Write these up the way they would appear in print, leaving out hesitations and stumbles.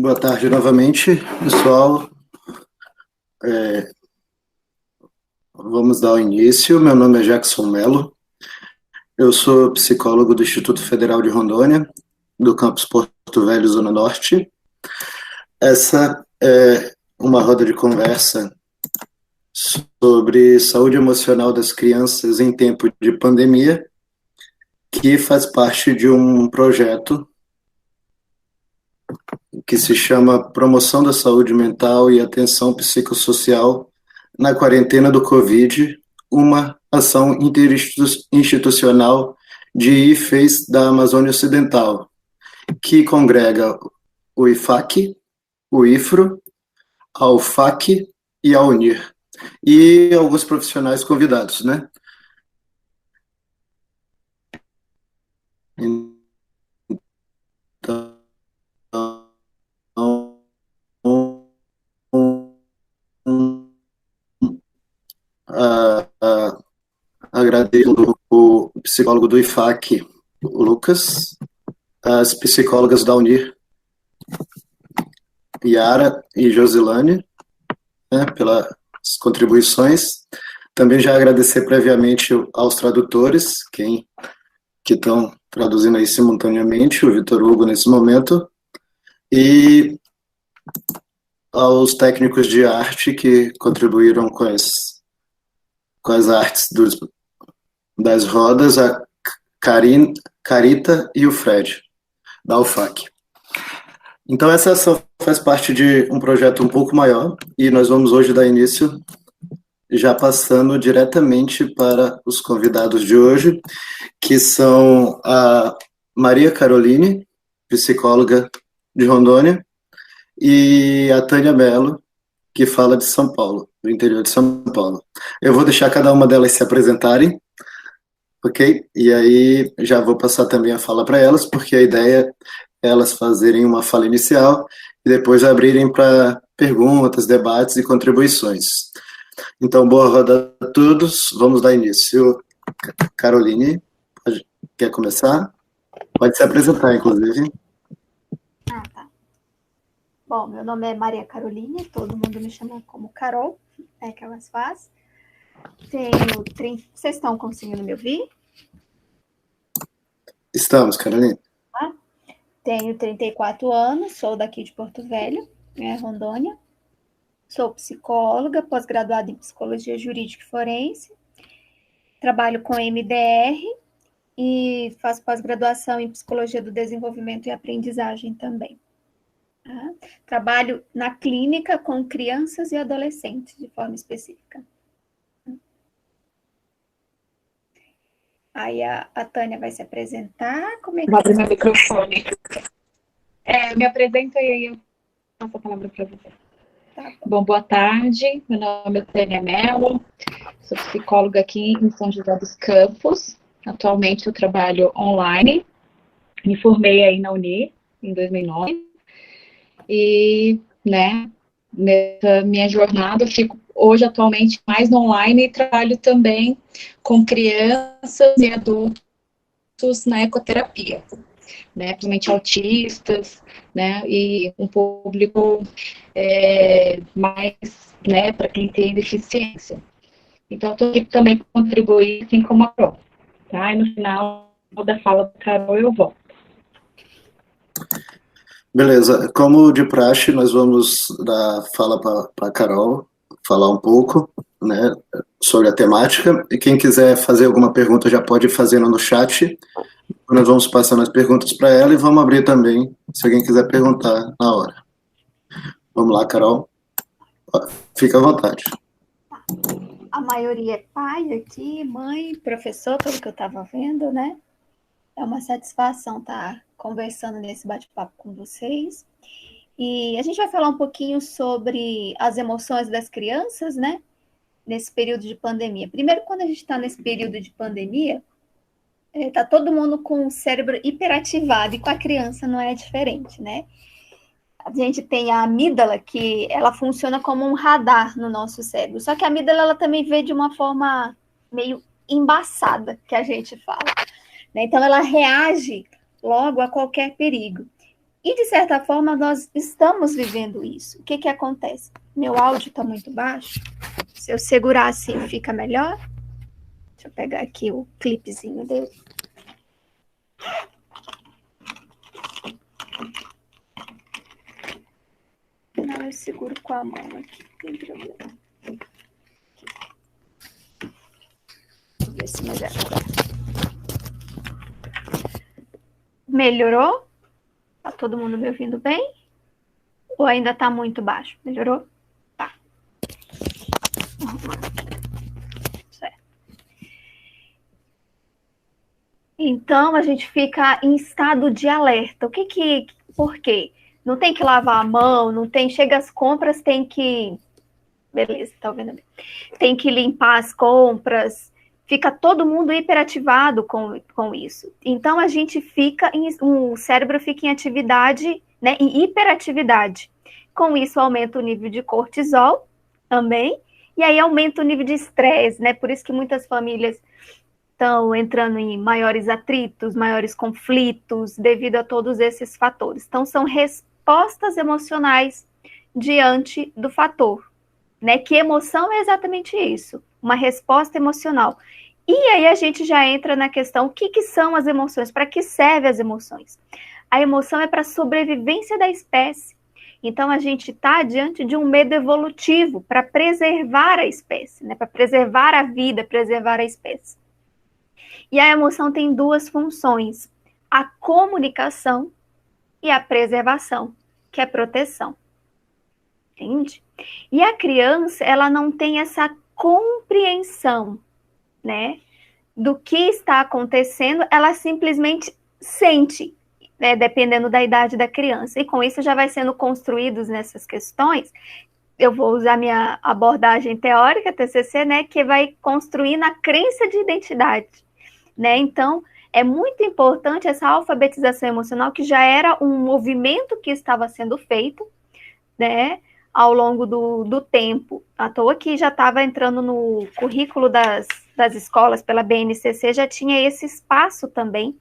Boa tarde novamente, pessoal. Vamos dar o início. Meu nome é Jackson Mello. Eu sou psicólogo do Instituto Federal de Rondônia, do campus Porto Velho, Zona Norte. Essa é uma roda de conversa sobre saúde emocional das crianças em tempo de pandemia, que faz parte de um projeto que se chama Promoção da Saúde Mental e Atenção Psicossocial na Quarentena do Covid, uma ação interinstitucional de IFES da Amazônia Ocidental, que congrega o IFAC, o IFRO, a UFAC e a UNIR, e alguns profissionais convidados, né? Então, agradeço o psicólogo do IFAC, o Lucas, as psicólogas da UNIR, Yara e Josilane, né, pelas contribuições. Também já agradecer previamente aos tradutores, que estão traduzindo aí simultaneamente, o Vitor Hugo nesse momento, e aos técnicos de arte que contribuíram com as artes das rodas, a Carita e o Fred, da UFAC. Então, essa ação faz parte de um projeto um pouco maior, e nós vamos hoje dar início, já passando diretamente para os convidados de hoje, que são a Maria Caroline, psicóloga de Rondônia, e a Tânia Mello, que fala de São Paulo, do interior de São Paulo. Eu vou deixar cada uma delas se apresentarem, ok? E aí já vou passar também a fala para elas, porque a ideia é elas fazerem uma fala inicial e depois abrirem para perguntas, debates e contribuições. Então, boa roda a todos. Vamos dar início. Caroline, quer começar? Pode se apresentar, inclusive. Tá. Bom, meu nome é Maria Caroline, todo mundo me chama como Carol, é que elas fazem. Vocês estão conseguindo me ouvir? Estamos, Caroline. Tenho 34 anos, sou daqui de Porto Velho, Rondônia. Sou psicóloga, pós-graduada em Psicologia Jurídica e Forense. Trabalho com MDR e faço pós-graduação em Psicologia do Desenvolvimento e Aprendizagem também. Trabalho na clínica com crianças e adolescentes, de forma específica. Aí a Tânia vai se apresentar. Como é que... Vou abrir meu microfone. Me apresento e aí eu passo a palavra para você. Tá bom, boa tarde. Meu nome é Tânia Mello. Sou psicóloga aqui em São José dos Campos. Atualmente eu trabalho online. Me formei aí na Unir em 2009. E, nessa minha jornada eu fico hoje atualmente mais no online e trabalho também com crianças e adultos na ecoterapia, principalmente autistas, e um público mais, para quem tem deficiência. Então, estou aqui também para contribuir, assim como a Carol, tá? E no final da fala da Carol eu volto. Beleza, como de praxe, nós vamos dar fala para a Carol, falar um pouco, sobre a temática, e quem quiser fazer alguma pergunta já pode ir fazendo no chat. Nós vamos passando as perguntas para ela e vamos abrir também, se alguém quiser perguntar na hora. Vamos lá, Carol. Fica à vontade. A maioria é pai aqui, mãe, professor, pelo que eu estava vendo, né? É uma satisfação estar conversando nesse bate-papo com vocês. E a gente vai falar um pouquinho sobre as emoções das crianças, né? Nesse período de pandemia. Primeiro, quando a gente está nesse período de pandemia, tá todo mundo com o cérebro hiperativado, e com a criança não é diferente, né? A gente tem a amígdala, que ela funciona como um radar no nosso cérebro. Só que a amígdala, ela também vê de uma forma meio embaçada, que a gente fala. Então, ela reage logo a qualquer perigo. E, de certa forma, nós estamos vivendo isso. O que que acontece? Meu áudio está muito baixo. Se eu segurar assim, fica melhor. Deixa eu pegar aqui o clipezinho dele. Não, eu seguro com a mão aqui, não tem problema. Vou ver se melhora. Melhorou? Tá todo mundo me ouvindo bem? Ou ainda tá muito baixo? Melhorou? Tá. Certo. Então, a gente fica em estado de alerta. Por quê? Não tem que lavar a mão, não tem... Chega as compras, tem que... Beleza, tá ouvindo bem. Tem que limpar as compras. Fica todo mundo hiperativado com isso. Então, a gente fica... O cérebro fica em atividade, né? Em hiperatividade. Com isso, aumenta o nível de cortisol também. E aí, aumenta o nível de estresse, né? Por isso que muitas famílias estão entrando em maiores atritos, maiores conflitos, devido a todos esses fatores. Então, são respostas emocionais diante do fator, né? Que emoção é exatamente isso, uma resposta emocional. E aí a gente já entra na questão, o que são as emoções? Para que servem as emoções? A emoção é para a sobrevivência da espécie. Então, a gente está diante de um medo evolutivo para preservar a espécie, né? Para preservar a vida, preservar a espécie. E a emoção tem duas funções, a comunicação e a preservação, que é proteção. Entende? E a criança, ela não tem essa compreensão, né, do que está acontecendo, ela simplesmente sente, né, dependendo da idade da criança. E com isso já vai sendo construídos nessas questões. Eu vou usar minha abordagem teórica, TCC, né, que vai construindo a crença de identidade. Né? Então, é muito importante essa alfabetização emocional, que já era um movimento que estava sendo feito, né, ao longo do tempo. À toa que já estava entrando no currículo das escolas pela BNCC, já tinha esse espaço também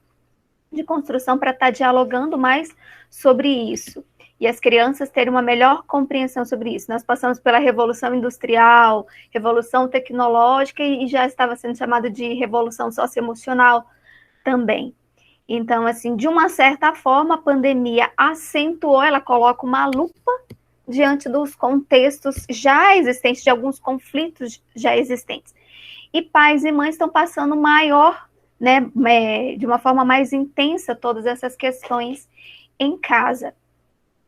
de construção para estar dialogando mais sobre isso. E as crianças terem uma melhor compreensão sobre isso. Nós passamos pela Revolução Industrial, Revolução Tecnológica e já estava sendo chamado de Revolução Socioemocional também. Então, assim, de uma certa forma, a pandemia acentuou, ela coloca uma lupa diante dos contextos já existentes, de alguns conflitos já existentes. E pais e mães estão passando maior, né, de uma forma mais intensa, todas essas questões em casa.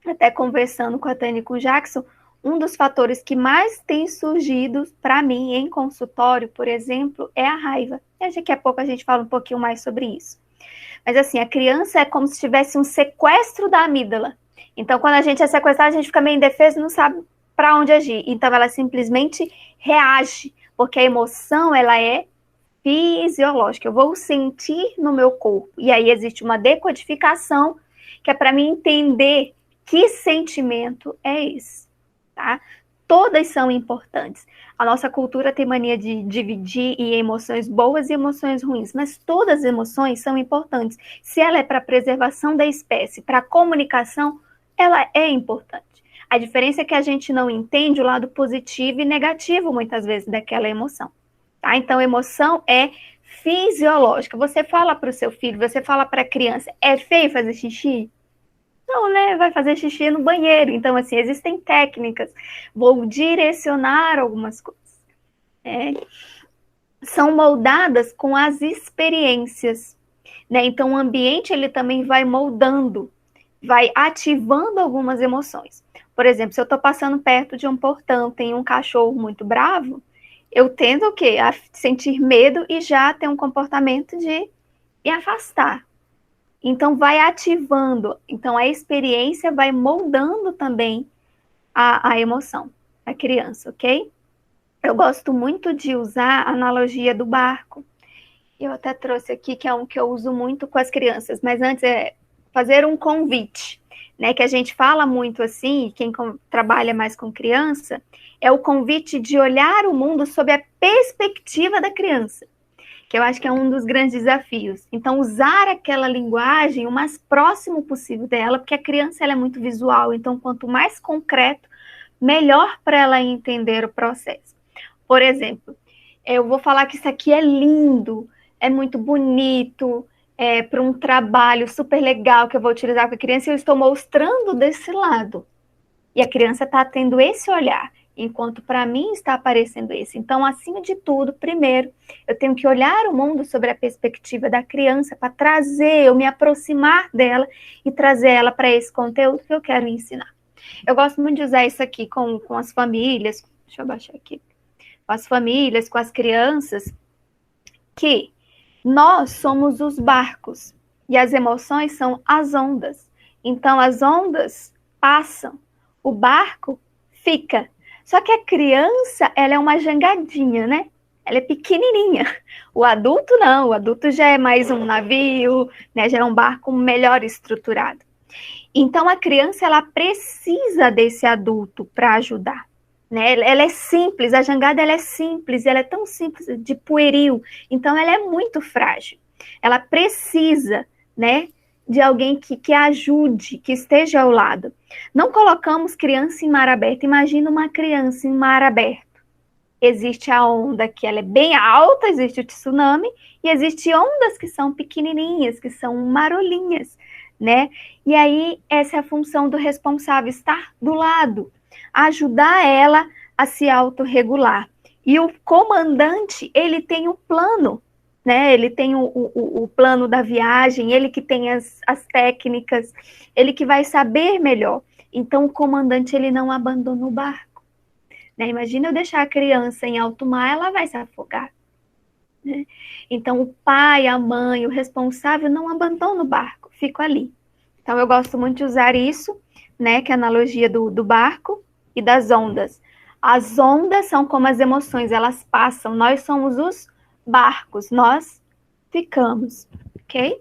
Até conversando com a Tânia e com o Jackson, um dos fatores que mais tem surgido para mim em consultório, por exemplo, é a raiva. E daqui a pouco a gente fala um pouquinho mais sobre isso. Mas assim, a criança é como se tivesse um sequestro da amígdala. Então, quando a gente é sequestrado, a gente fica meio indefeso e não sabe para onde agir. Então, ela simplesmente reage, porque a emoção, ela é fisiológica. Eu vou sentir no meu corpo. E aí existe uma decodificação que é para mim entender que sentimento é esse, tá? Todas são importantes. A nossa cultura tem mania de dividir em emoções boas e emoções ruins, mas todas as emoções são importantes. Se ela é para preservação da espécie, para comunicação, ela é importante. A diferença é que a gente não entende o lado positivo e negativo, muitas vezes, daquela emoção. Tá? Então, emoção é fisiológica. Você fala para o seu filho, você fala para a criança, é feio fazer xixi? Não, né? Vai fazer xixi no banheiro. Então, assim, existem técnicas. Vou direcionar algumas coisas. São moldadas com as experiências, né? Então, o ambiente, ele também vai moldando, vai ativando algumas emoções. Por exemplo, se eu estou passando perto de um portão, tem um cachorro muito bravo, eu tendo o quê? A sentir medo e já ter um comportamento de me afastar. Então, vai ativando. Então, a experiência vai moldando também a emoção da criança, ok? Eu gosto muito de usar a analogia do barco. Eu até trouxe aqui, que é um que eu uso muito com as crianças. Mas antes é fazer um convite, né? Que a gente fala muito assim, quem trabalha mais com criança, é o convite de olhar o mundo sob a perspectiva da criança. que eu acho que é um dos grandes desafios. Então, usar aquela linguagem o mais próximo possível dela, porque a criança ela é muito visual, então quanto mais concreto, melhor para ela entender o processo. Por exemplo, eu vou falar que isso aqui é lindo, é muito bonito, é para um trabalho super legal que eu vou utilizar com a criança, e eu estou mostrando desse lado. E a criança está tendo esse olhar, enquanto para mim está aparecendo esse. Então, acima de tudo, primeiro, eu tenho que olhar o mundo sobre a perspectiva da criança para trazer, eu me aproximar dela e trazer ela para esse conteúdo que eu quero ensinar. Eu gosto muito de usar isso aqui com as famílias, deixa eu baixar aqui, com as famílias, com as crianças, que nós somos os barcos e as emoções são as ondas. Então, as ondas passam, o barco fica. Só que a criança, ela é uma jangadinha, né? Ela é pequenininha. O adulto não, o adulto já é mais um navio, né? Já é um barco melhor estruturado. Então, a criança, ela precisa desse adulto para ajudar. Né? Ela é simples, a jangada ela é simples, ela é tão simples, de pueril, então ela é muito frágil. Ela precisa, né, de alguém que ajude, que esteja ao lado. Não colocamos criança em mar aberto. Imagina uma criança em mar aberto. Existe a onda que ela é bem alta, existe o tsunami, e existe ondas que são pequenininhas, que são marolinhas, né? E aí essa é a função do responsável, estar do lado, ajudar ela a se autorregular. E o comandante, ele tem o plano, né? Ele tem o plano da viagem, ele que tem as técnicas, ele que vai saber melhor. Então, o comandante, ele não abandona o barco. Né? Imagina eu deixar a criança em alto mar, ela vai se afogar. Né? Então, o pai, a mãe, o responsável não abandona o barco, fica ali. Então, eu gosto muito de usar isso, né? Que é a analogia do barco e das ondas. As ondas são como as emoções, elas passam. Nós somos os barcos, nós ficamos, ok?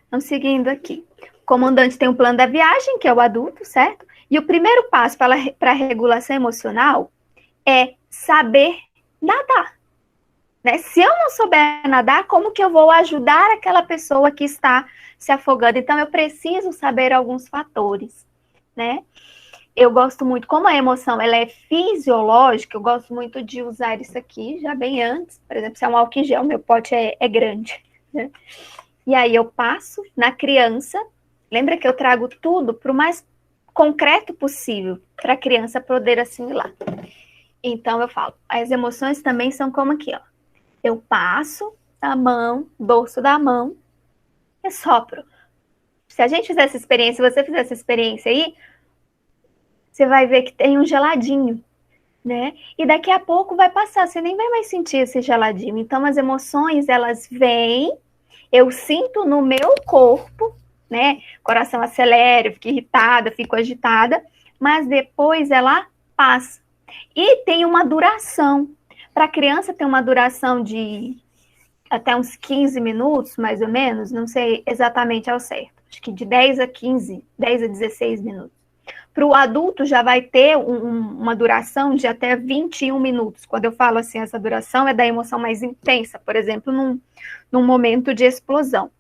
Então, seguindo aqui. O comandante tem um plano da viagem, que é o adulto, certo? E o primeiro passo para a regulação emocional é saber nadar. Né? Se eu não souber nadar, como que eu vou ajudar aquela pessoa que está se afogando? Então, eu preciso saber alguns fatores, né? Eu gosto muito, como a emoção ela é fisiológica, eu gosto muito de usar isso aqui já bem antes. Por exemplo, se é um álcool em gel, meu pote é grande. Né? E aí eu passo na criança. Lembra que eu trago tudo para o mais concreto possível, para a criança poder assimilar. Então eu falo, as emoções também são como aqui, ó. Eu passo a mão, dorso da mão, e sopro. Se a gente fizer essa experiência, se você fizer essa experiência aí, você vai ver que tem um geladinho, né? E daqui a pouco vai passar, você nem vai mais sentir esse geladinho. Então, as emoções, elas vêm, eu sinto no meu corpo, né? Coração acelera, eu fico irritada, fico agitada, mas depois ela passa. E tem uma duração. Para a criança tem uma duração de até uns 15 minutos, mais ou menos, não sei exatamente ao certo. Acho que de 10 a 15, 10 a 16 minutos. Para o adulto já vai ter uma duração de até 21 minutos. Quando eu falo assim, essa duração é da emoção mais intensa, por exemplo, num momento de explosão.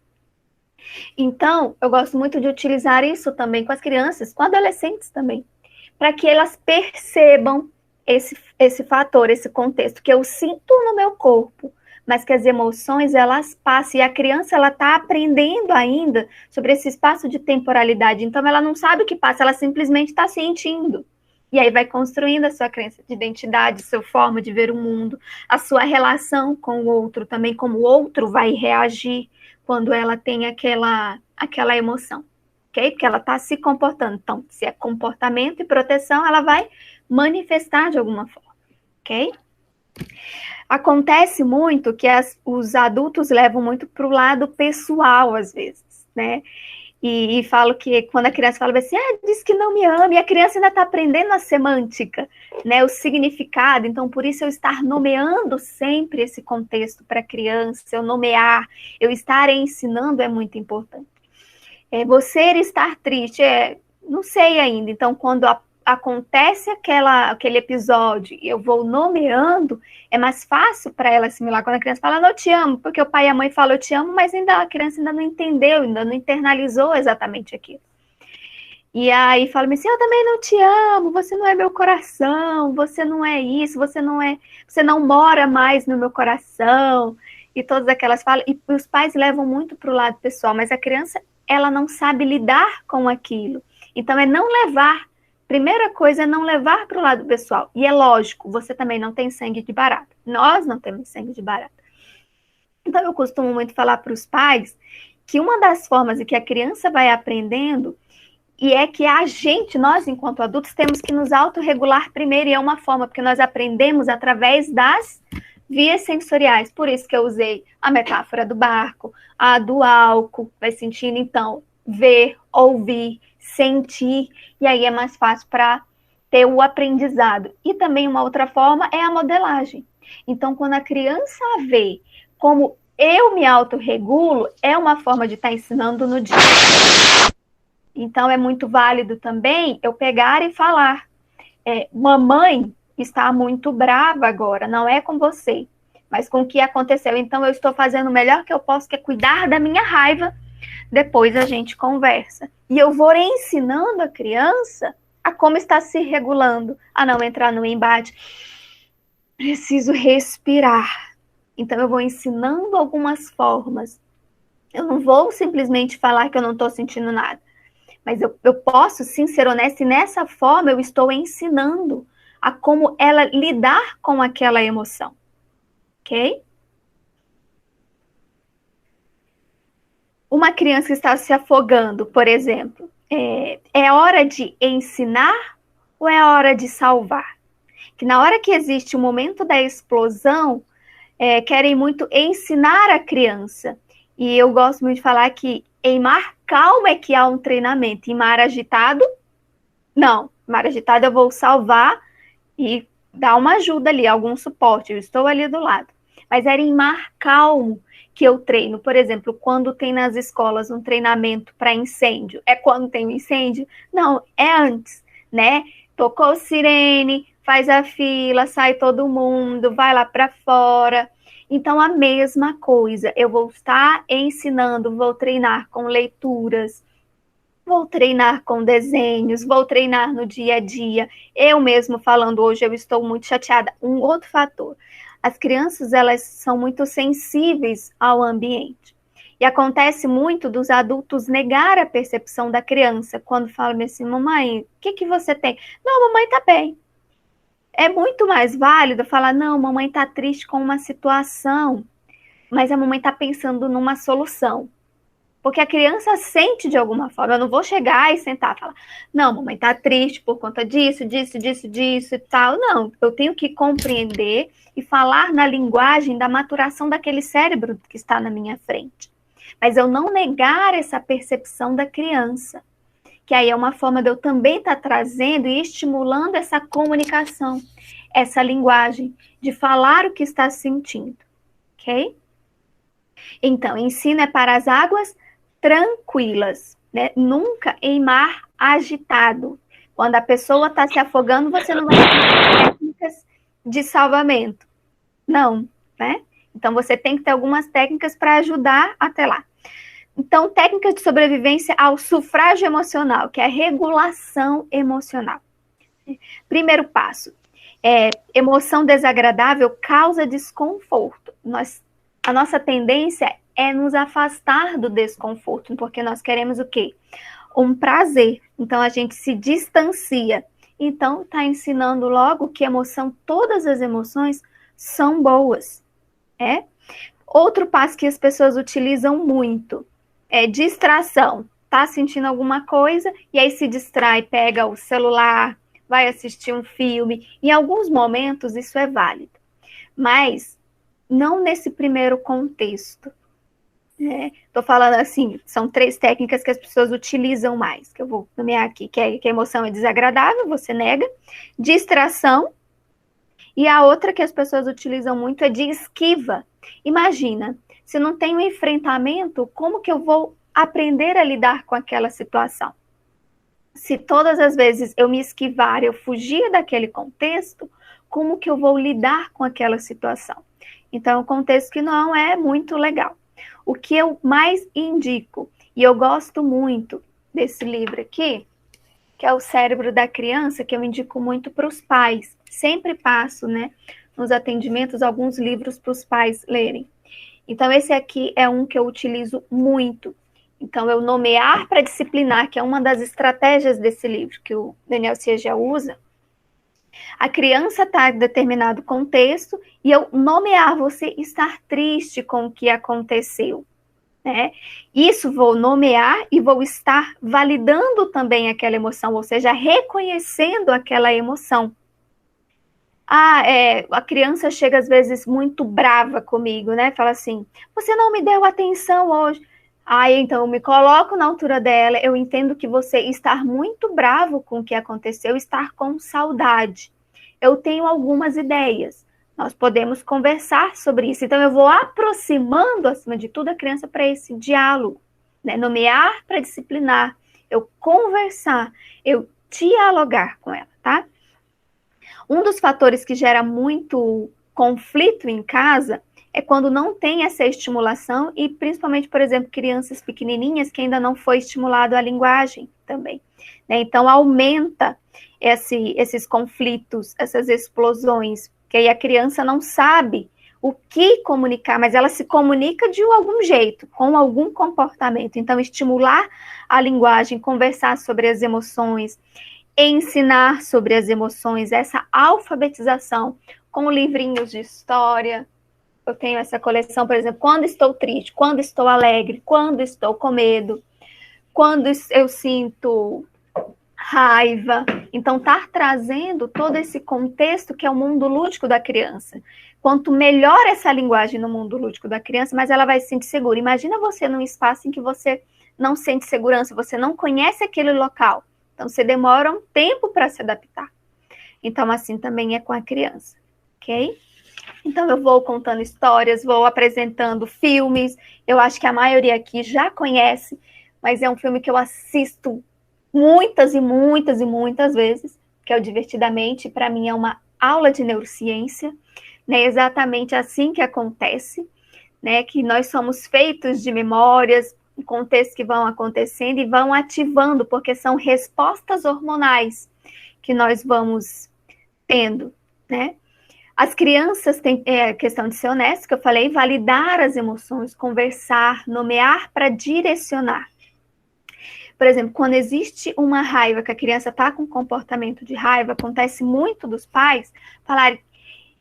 Então, eu gosto muito de utilizar isso também com as crianças, com adolescentes também, para que elas percebam esse fator, esse contexto, que eu sinto no meu corpo, mas que as emoções, elas passam, e a criança, ela está aprendendo ainda sobre esse espaço de temporalidade, então ela não sabe o que passa, ela simplesmente está sentindo, e aí vai construindo a sua crença de identidade, sua forma de ver o mundo, a sua relação com o outro também, como o outro vai reagir quando ela tem aquela emoção, ok? Porque ela está se comportando, então, se é comportamento e proteção, ela vai manifestar de alguma forma, ok? Acontece muito que os adultos levam muito para o lado pessoal, às vezes, né? E falo que quando a criança fala assim, diz que não me ama, e a criança ainda está aprendendo a semântica, né? O significado, então por isso eu estar nomeando sempre esse contexto para a criança, eu nomear, eu estar ensinando é muito importante. Você estar triste, não sei ainda, então quando acontece aquele episódio e eu vou nomeando, é mais fácil para ela assimilar quando a criança fala, eu te amo, porque o pai e a mãe falam, eu te amo, mas a criança ainda não entendeu, ainda não internalizou exatamente aquilo. E aí fala assim, eu também não te amo, você não é meu coração, você não é isso, você não mora mais no meu coração, e todas aquelas falas, e os pais levam muito para o lado pessoal, mas a criança, ela não sabe lidar com aquilo. Então é não levar, primeira coisa é não levar para o lado pessoal. E é lógico, você também não tem sangue de barata. Nós não temos sangue de barata. Então eu costumo muito falar para os pais que uma das formas em que a criança vai aprendendo e é que nós enquanto adultos, temos que nos autorregular primeiro, e é uma forma, porque nós aprendemos através das vias sensoriais. Por isso que eu usei a metáfora do barco, a do álcool, vai sentindo, então, ver, ouvir, sentir, e aí é mais fácil para ter o aprendizado. E também uma outra forma é a modelagem. Então, quando a criança vê como eu me autorregulo, é uma forma de estar ensinando no dia. Então, é muito válido também eu pegar e falar, mamãe está muito brava agora, não é com você, mas com o que aconteceu. Então, eu estou fazendo o melhor que eu posso, que é cuidar da minha raiva, depois a gente conversa. E eu vou ensinando a criança a como está se regulando, a não entrar no embate. Preciso respirar. Então, eu vou ensinando algumas formas. Eu não vou simplesmente falar que eu não estou sentindo nada. Mas eu posso, sim, ser honesta, e nessa forma eu estou ensinando a como ela lidar com aquela emoção. Ok? Uma criança que está se afogando, por exemplo, é hora de ensinar ou é hora de salvar? Que na hora que existe o momento da explosão, querem muito ensinar a criança. E eu gosto muito de falar que em mar calmo é que há um treinamento. Em mar agitado, não. Em mar agitado eu vou salvar e dar uma ajuda ali, algum suporte. Eu estou ali do lado. Mas era em mar calmo que eu treino. Por exemplo, quando tem nas escolas um treinamento para incêndio. É quando tem um incêndio? Não, é antes, né? Tocou sirene, faz a fila, sai todo mundo, vai lá para fora. Então, a mesma coisa, eu vou estar ensinando, vou treinar com leituras, vou treinar com desenhos, vou treinar no dia a dia. Eu mesmo falando hoje, eu estou muito chateada. Um outro fator, as crianças, elas são muito sensíveis ao ambiente. E acontece muito dos adultos negar a percepção da criança, quando falam assim, mamãe, o que você tem? Não, mamãe tá bem. É muito mais válido falar, não, mamãe está triste com uma situação, mas a mamãe está pensando numa solução. Porque a criança sente de alguma forma. Eu não vou chegar e sentar e falar, não, mamãe está triste por conta disso e tal. Não, eu tenho que compreender e falar na linguagem da maturação daquele cérebro que está na minha frente. Mas eu não negar essa percepção da criança. Que aí é uma forma de eu também estar trazendo e estimulando essa comunicação, essa linguagem, de falar o que está sentindo, ok? Então, ensino é para as águas tranquilas, né? Nunca em mar agitado. Quando a pessoa está se afogando, você não vai ter técnicas de salvamento. Não, né? Então, você tem que ter algumas técnicas para ajudar até lá. Então, técnicas de sobrevivência ao sufrágio emocional, que é a regulação emocional. Primeiro passo, emoção desagradável causa desconforto. A nossa tendência é nos afastar do desconforto, porque nós queremos o quê? Um prazer. Então, a gente se distancia. Então, está ensinando logo que todas as emoções são boas. Outro passo que as pessoas utilizam muito é distração. Tá sentindo alguma coisa e aí se distrai, pega o celular, vai assistir um filme. Em alguns momentos isso é válido, mas não nesse primeiro contexto. Tô falando assim, são 3 técnicas que as pessoas utilizam mais, que eu vou nomear aqui, que a emoção é desagradável, você nega, distração, e a outra que as pessoas utilizam muito é de esquiva. Imagina, se não tem um enfrentamento, como que eu vou aprender a lidar com aquela situação? se todas as vezes eu me esquivar, eu fugir daquele contexto, como que eu vou lidar com aquela situação? Então, é um contexto que não é muito legal. O que eu mais indico, e eu gosto muito desse livro aqui, que é O Cérebro da Criança, que eu indico muito para os pais. Sempre passo, né, nos atendimentos, alguns livros para os pais lerem. Então, esse aqui é um que eu utilizo muito. Então, eu nomear para disciplinar, que é uma das estratégias desse livro, que o Daniel Siegel usa. A criança está em determinado contexto e eu nomear, você estar triste com o que aconteceu. Né? Isso vou nomear e vou estar validando também aquela emoção, ou seja, reconhecendo aquela emoção. A criança chega às vezes muito brava comigo, né? Fala assim, você não me deu atenção hoje. Então eu me coloco na altura dela, eu entendo que você estar muito bravo com o que aconteceu, estar com saudade. Eu tenho algumas ideias. Nós podemos conversar sobre isso. Então, eu vou aproximando, acima de tudo, a criança para esse diálogo. Né? Nomear para disciplinar. Eu conversar. Eu dialogar com ela, tá? Um dos fatores que gera muito conflito em casa é quando não tem essa estimulação e, principalmente, por exemplo, crianças pequenininhas que ainda não foi estimulado a linguagem também. Né? Então, aumenta esses conflitos, essas explosões, que aí a criança não sabe o que comunicar, mas ela se comunica de algum jeito, com algum comportamento. Então, estimular a linguagem, conversar sobre as emoções, ensinar sobre as emoções, essa alfabetização com livrinhos de história. Eu tenho essa coleção, por exemplo, quando estou triste, quando estou alegre, quando estou com medo, quando eu sinto raiva. Então, estar trazendo todo esse contexto que é o mundo lúdico da criança. Quanto melhor essa linguagem no mundo lúdico da criança, mais ela vai se sentir segura. Imagina você num espaço em que você não sente segurança, você não conhece aquele local. Então, você demora um tempo para se adaptar. Então, assim também é com a criança, ok? Então, eu vou contando histórias, vou apresentando filmes. Eu acho que a maioria aqui já conhece, mas é um filme que eu assisto muitas e muitas e muitas vezes, que é o Divertidamente. Para mim é uma aula de neurociência, né? Exatamente assim que acontece, né? Que nós somos feitos de memórias, contextos que vão acontecendo e vão ativando, porque são respostas hormonais que nós vamos tendo, né? As crianças têm questão de ser honesto, que eu falei, validar as emoções, conversar, nomear para direcionar. Por exemplo, quando existe uma raiva, que a criança está com comportamento de raiva, acontece muito dos pais falarem,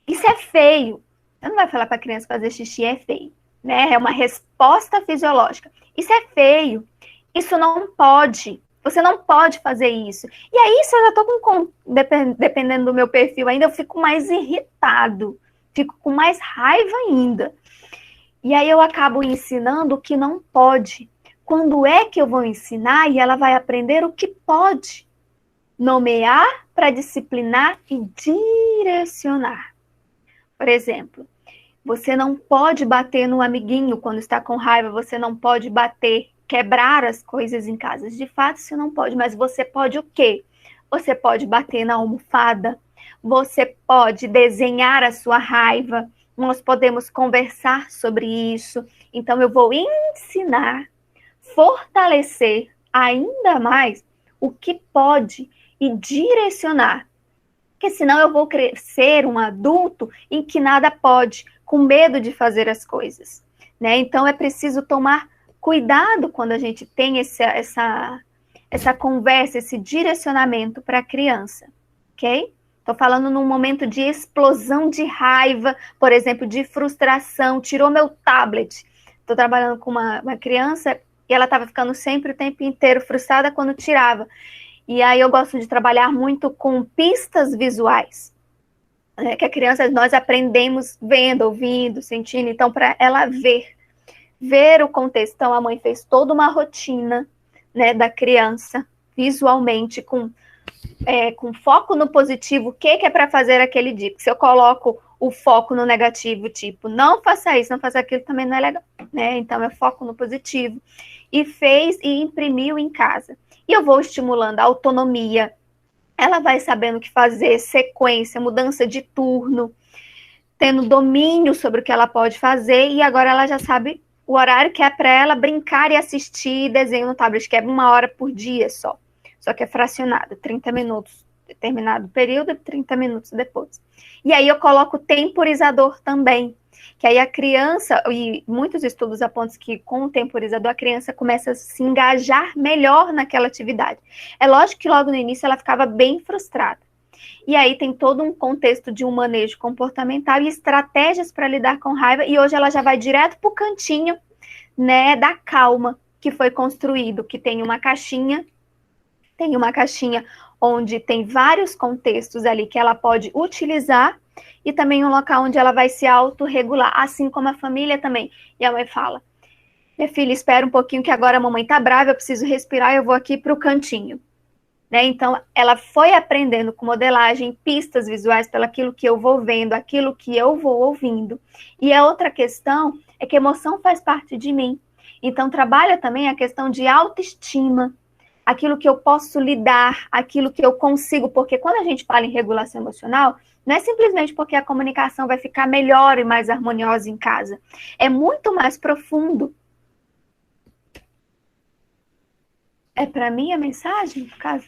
isso é feio. Eu não vai falar para a criança fazer xixi é feio, né? É uma resposta fisiológica. Isso é feio, isso não pode, você não pode fazer isso. E aí, se eu já estou dependendo do meu perfil ainda, eu fico mais irritado, fico com mais raiva ainda. E aí eu acabo ensinando o que não pode. Quando é que eu vou ensinar e ela vai aprender o que pode? Nomear para disciplinar e direcionar. Por exemplo, você não pode bater no amiguinho quando está com raiva, você não pode bater, quebrar as coisas em casa. De fato, você não pode, mas você pode o quê? Você pode bater na almofada, você pode desenhar a sua raiva, nós podemos conversar sobre isso. Então, eu vou ensinar, fortalecer ainda mais o que pode e direcionar. Porque senão eu vou ser um adulto em que nada pode, com medo de fazer as coisas. Né? Então é preciso tomar cuidado quando a gente tem essa conversa, esse direcionamento para a criança. Ok? Estou falando num momento de explosão de raiva, por exemplo, de frustração, tirou meu tablet. Estou trabalhando com uma criança e ela estava ficando sempre o tempo inteiro frustrada quando tirava. E aí eu gosto de trabalhar muito com pistas visuais. Né? Que a criança, nós aprendemos vendo, ouvindo, sentindo. Então, para ela ver o contexto. Então, a mãe fez toda uma rotina, né, da criança, visualmente, com foco no positivo. O que é para fazer aquele dia? Porque se eu coloco o foco no negativo, tipo, não faça isso, não faça aquilo, também não é legal. Né? Então, é foco no positivo. E fez e imprimiu em casa. E eu vou estimulando a autonomia. Ela vai sabendo o que fazer, sequência, mudança de turno, tendo domínio sobre o que ela pode fazer, e agora ela já sabe o horário que é para ela brincar e assistir desenho no tablet, que é 1 hora por dia só que é fracionado, 30 minutos, determinado período, e 30 minutos depois. E aí eu coloco o temporizador também, que aí a criança, e muitos estudos apontam que com o temporizador a criança começa a se engajar melhor naquela atividade. É lógico que logo no início ela ficava bem frustrada. E aí tem todo um contexto de um manejo comportamental e estratégias para lidar com raiva, e hoje ela já vai direto para o cantinho, né, da calma, que foi construído, que tem uma caixinha onde tem vários contextos ali que ela pode utilizar, e também um local onde ela vai se autorregular, assim como a família também. E a mãe fala, minha filha, espera um pouquinho que agora a mamãe tá brava, eu preciso respirar, eu vou aqui para o cantinho. Né? Então, ela foi aprendendo com modelagem, pistas visuais pelo aquilo que eu vou vendo, aquilo que eu vou ouvindo. E a outra questão é que a emoção faz parte de mim. Então, trabalha também a questão de autoestima, aquilo que eu posso lidar, aquilo que eu consigo, porque quando a gente fala em regulação emocional, não é simplesmente porque a comunicação vai ficar melhor e mais harmoniosa em casa. É muito mais profundo. É para mim a mensagem, no caso?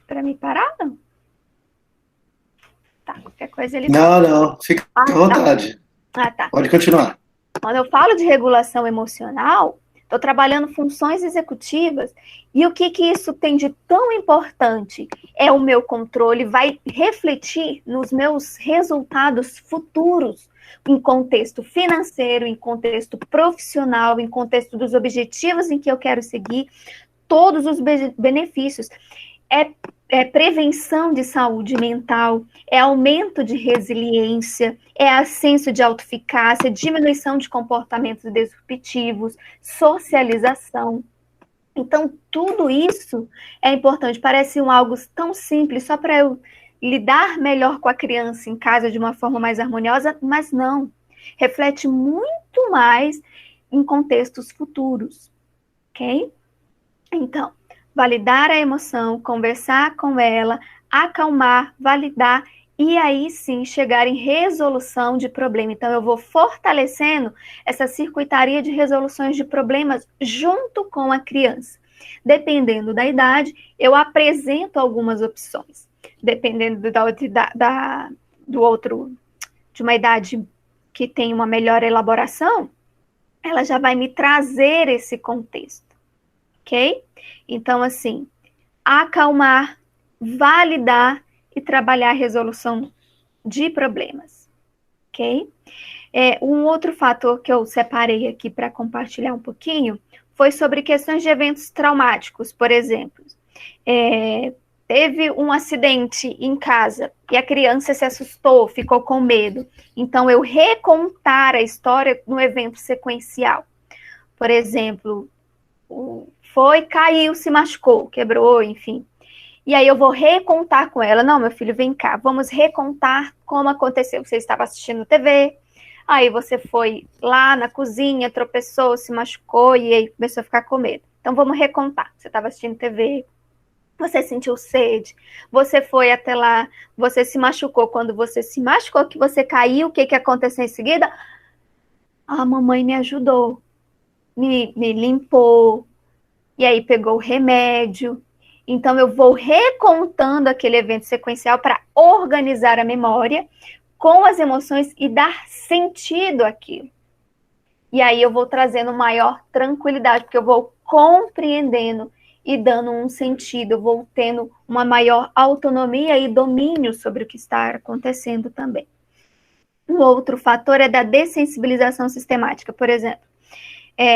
Para me parar, não? Tá, qualquer coisa ele... Não, fica à vontade. Tá. Pode continuar. Quando eu falo de regulação emocional, estou trabalhando funções executivas, e o que isso tem de tão importante? É o meu controle, vai refletir nos meus resultados futuros, em contexto financeiro, em contexto profissional, em contexto dos objetivos em que eu quero seguir, todos os benefícios. É prevenção de saúde mental, é aumento de resiliência, é ascenso de autoeficácia, diminuição de comportamentos disruptivos, socialização. Então, tudo isso é importante. Parece algo tão simples, só para eu lidar melhor com a criança em casa de uma forma mais harmoniosa, mas não. Reflete muito mais em contextos futuros, ok? Então, validar a emoção, conversar com ela, acalmar, validar e aí sim chegar em resolução de problema. Então, eu vou fortalecendo essa circuitaria de resoluções de problemas junto com a criança. Dependendo da idade, eu apresento algumas opções. Dependendo de uma idade que tem uma melhor elaboração, ela já vai me trazer esse contexto. Ok? Então, assim, acalmar, validar e trabalhar a resolução de problemas. Ok? Um outro fator que eu separei aqui para compartilhar um pouquinho foi sobre questões de eventos traumáticos, por exemplo. Teve um acidente em casa e a criança se assustou, ficou com medo. Então, eu recontar a história no evento sequencial. Por exemplo, caiu, se machucou, quebrou, enfim. E aí eu vou recontar com ela, não, meu filho, vem cá, vamos recontar como aconteceu. Você estava assistindo TV, aí você foi lá na cozinha, tropeçou, se machucou e aí começou a ficar com medo. Então vamos recontar. Você estava assistindo TV, você sentiu sede, você foi até lá, você se machucou. Quando você se machucou, que você caiu, o que aconteceu em seguida? A mamãe me ajudou, me limpou, e aí pegou o remédio. Então, eu vou recontando aquele evento sequencial para organizar a memória com as emoções e dar sentido àquilo. E aí eu vou trazendo maior tranquilidade, porque eu vou compreendendo e dando um sentido, eu vou tendo uma maior autonomia e domínio sobre o que está acontecendo também. Um outro fator é da dessensibilização sistemática. Por exemplo,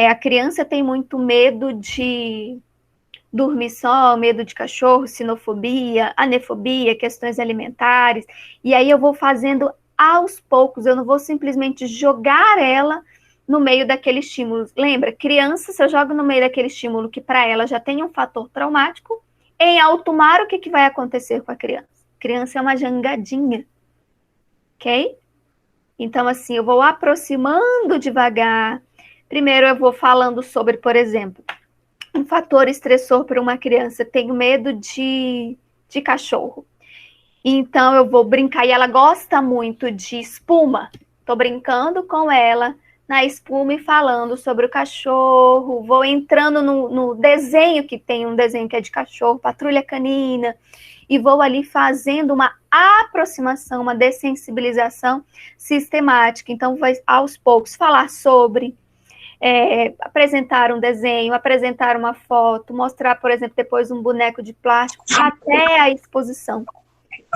a criança tem muito medo de dormir só, medo de cachorro, sinofobia, anefobia, questões alimentares, e aí eu vou fazendo aos poucos, eu não vou simplesmente jogar ela no meio daquele estímulo. Lembra, criança, se eu jogo no meio daquele estímulo que para ela já tem um fator traumático, em alto mar, o que vai acontecer com a criança? A criança é uma jangadinha, ok? Então, assim, eu vou aproximando devagar. Primeiro eu vou falando sobre, por exemplo, um fator estressor para uma criança. Tenho medo de cachorro. Então eu vou brincar, e ela gosta muito de espuma. Estou brincando com ela na espuma e falando sobre o cachorro. Vou entrando no desenho, que tem um desenho que é de cachorro, Patrulha Canina, e vou ali fazendo uma aproximação, uma dessensibilização sistemática. Então, vai aos poucos falar sobre, apresentar um desenho, apresentar uma foto, mostrar, por exemplo, depois um boneco de plástico, até a exposição.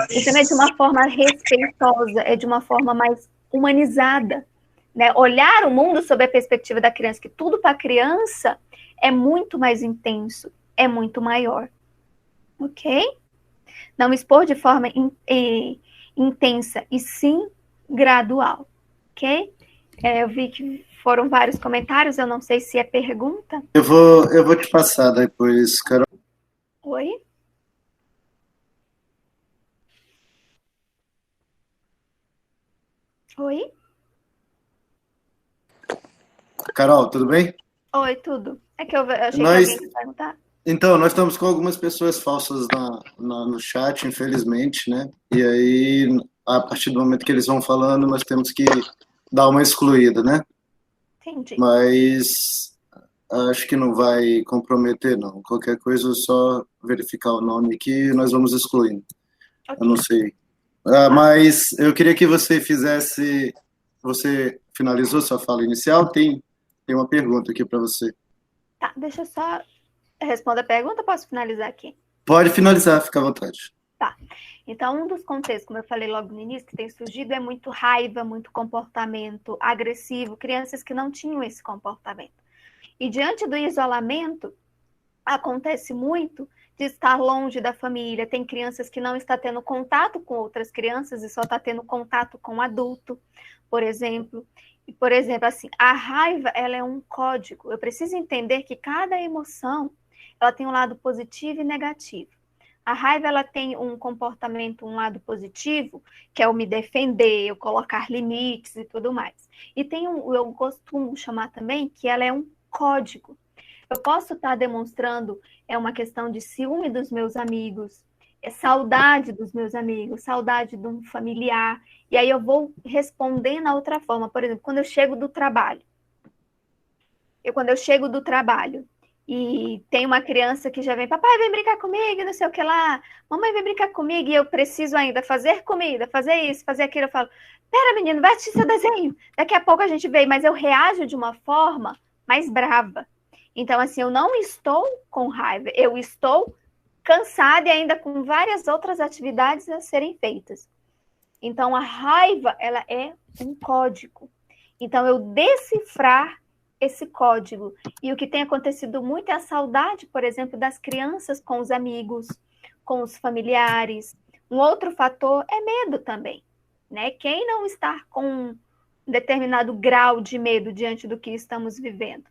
E também de uma forma respeitosa, é de uma forma mais humanizada. Né? Olhar o mundo sob a perspectiva da criança, que tudo para a criança é muito mais intenso, é muito maior. Ok? Não expor de forma intensa, e sim gradual. Ok? Eu vi que foram vários comentários, eu não sei se é pergunta. Eu vou te passar depois, Carol. Oi? Oi? Carol, tudo bem? Oi, tudo. É que eu achei que alguém ia perguntar. Então, nós estamos com algumas pessoas falsas no chat, infelizmente, né? E aí, a partir do momento que eles vão falando, nós temos que dar uma excluída, né? Entendi. Mas acho que não vai comprometer, não. Qualquer coisa, é só verificar o nome aqui e nós vamos excluindo. Okay. Eu não sei. Mas eu queria que você fizesse... Você finalizou sua fala inicial? Tem uma pergunta aqui para você. Tá, deixa eu só responder a pergunta, posso finalizar aqui? Pode finalizar, fica à vontade. Tá. Então, um dos contextos, como eu falei logo no início, que tem surgido é muito raiva, muito comportamento agressivo, crianças que não tinham esse comportamento. E diante do isolamento, acontece muito de estar longe da família. Tem crianças que não estão tendo contato com outras crianças e só está tendo contato com adulto, por exemplo. E, por exemplo, assim, a raiva, ela é um código. Eu preciso entender que cada emoção, ela tem um lado positivo e negativo. A raiva, ela tem um comportamento, um lado positivo, que é eu me defender, eu colocar limites e tudo mais. E tem eu costumo chamar também que ela é um código. Eu posso estar demonstrando uma questão de ciúme dos meus amigos, saudade dos meus amigos, saudade de um familiar, e aí eu vou responder na outra forma. Por exemplo, quando eu chego do trabalho, e tem uma criança que já vem, papai, vem brincar comigo, não sei o que lá, mamãe, vem brincar comigo, e eu preciso ainda fazer comida, fazer isso, fazer aquilo, eu falo, pera, menino, vai assistir seu desenho, daqui a pouco a gente vem, mas eu reajo de uma forma mais brava. Então, assim, eu não estou com raiva, eu estou cansada e ainda com várias outras atividades a serem feitas. Então, a raiva, ela é um código. Então, eu decifrar esse código. E o que tem acontecido muito é a saudade, por exemplo, das crianças com os amigos, com os familiares. Um outro fator é medo também, né? Quem não está com um determinado grau de medo diante do que estamos vivendo?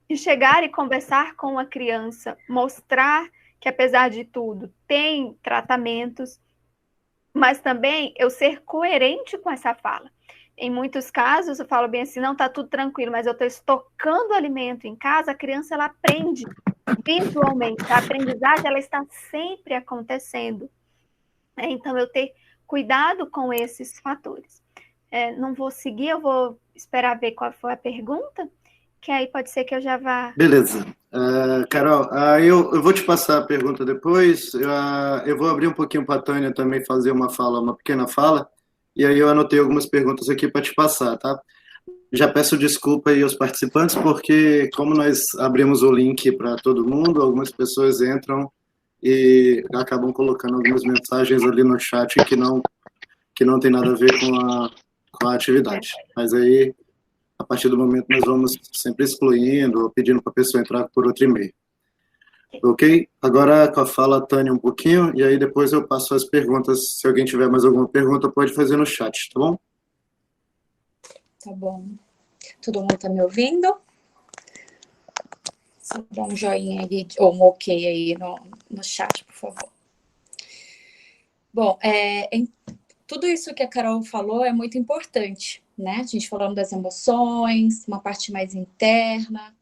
De chegar e conversar com a criança, mostrar que, apesar de tudo, tem tratamentos, mas também eu ser coerente com essa fala. Em muitos casos, eu falo bem assim, não, está tudo tranquilo, mas eu estou estocando alimento em casa, a criança, ela aprende visualmente. A aprendizagem, ela está sempre acontecendo. Então, eu ter cuidado com esses fatores. Não vou seguir, eu vou esperar ver qual foi a pergunta, que aí pode ser que eu já vá... Beleza. Carol, eu vou te passar a pergunta depois. Eu vou abrir um pouquinho para a Tânia também fazer uma pequena fala. E aí eu anotei algumas perguntas aqui para te passar, tá? Já peço desculpa aí aos participantes, porque como nós abrimos o link para todo mundo, algumas pessoas entram e acabam colocando algumas mensagens ali no chat que não tem nada a ver com a atividade. Mas aí, a partir do momento, nós vamos sempre excluindo ou pedindo para a pessoa entrar por outro e-mail. Ok? Agora com a fala Tânia um pouquinho, e aí depois eu passo as perguntas. Se alguém tiver mais alguma pergunta, pode fazer no chat, tá bom? Tá bom. Todo mundo tá me ouvindo? Só dá um joinha aí, ou um ok aí no chat, por favor. Bom, tudo isso que a Carol falou é muito importante, né? A gente falando das emoções, uma parte mais interna,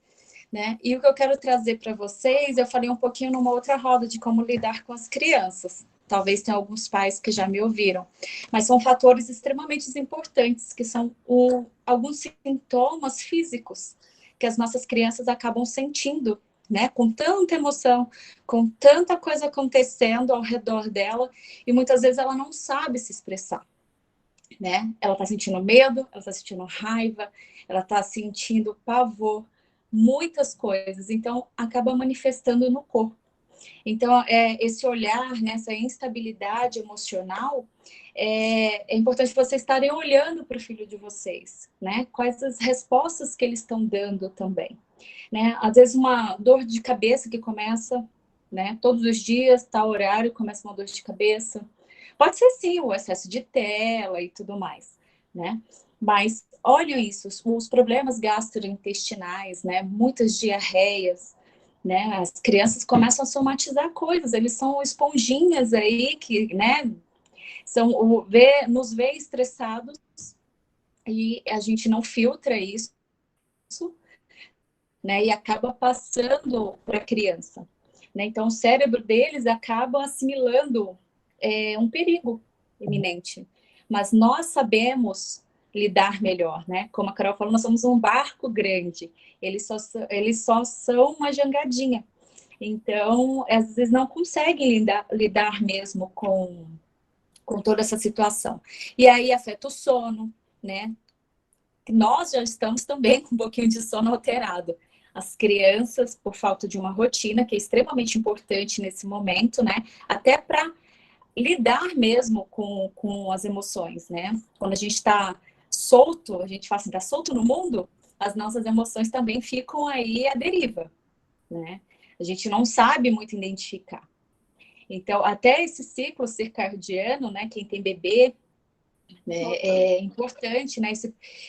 né? E o que eu quero trazer para vocês, eu falei um pouquinho numa outra roda de como lidar com as crianças. Talvez tenha alguns pais que já me ouviram, mas são fatores extremamente importantes, que são alguns sintomas físicos que as nossas crianças acabam sentindo, né? Com tanta emoção, com tanta coisa acontecendo ao redor dela, e muitas vezes ela não sabe se expressar, né? Ela está sentindo medo, ela está sentindo raiva, ela está sentindo pavor, muitas coisas. Então, acaba manifestando no corpo. Então, esse olhar, né, essa instabilidade emocional, é importante vocês estarem olhando para o filho de vocês, né? Quais as respostas que eles estão dando também, né? Às vezes uma dor de cabeça que começa, né? Todos os dias, tal horário, começa uma dor de cabeça. Pode ser sim o excesso de tela e tudo mais, né? Mas olha isso, os problemas gastrointestinais, né? Muitas diarreias, né? As crianças começam a somatizar coisas, eles são esponjinhas aí que, né? Nos vê estressados e a gente não filtra isso, né? E acaba passando para a criança, né? Então o cérebro deles acaba assimilando um perigo iminente, mas nós sabemos lidar melhor, né? Como a Carol falou, nós somos um barco grande, eles só são uma jangadinha. Então, às vezes não conseguem lidar mesmo com toda essa situação. E aí afeta o sono, né? Nós já estamos também com um pouquinho de sono alterado. As crianças, por falta de uma rotina, que é extremamente importante nesse momento, né? Até para lidar mesmo com as emoções, né? Quando a gente está solto, a gente fala assim, está solto no mundo, as nossas emoções também ficam aí à deriva, né? A gente não sabe muito identificar. Então, até esse ciclo circadiano, né? Quem tem bebê, né, é importante, né?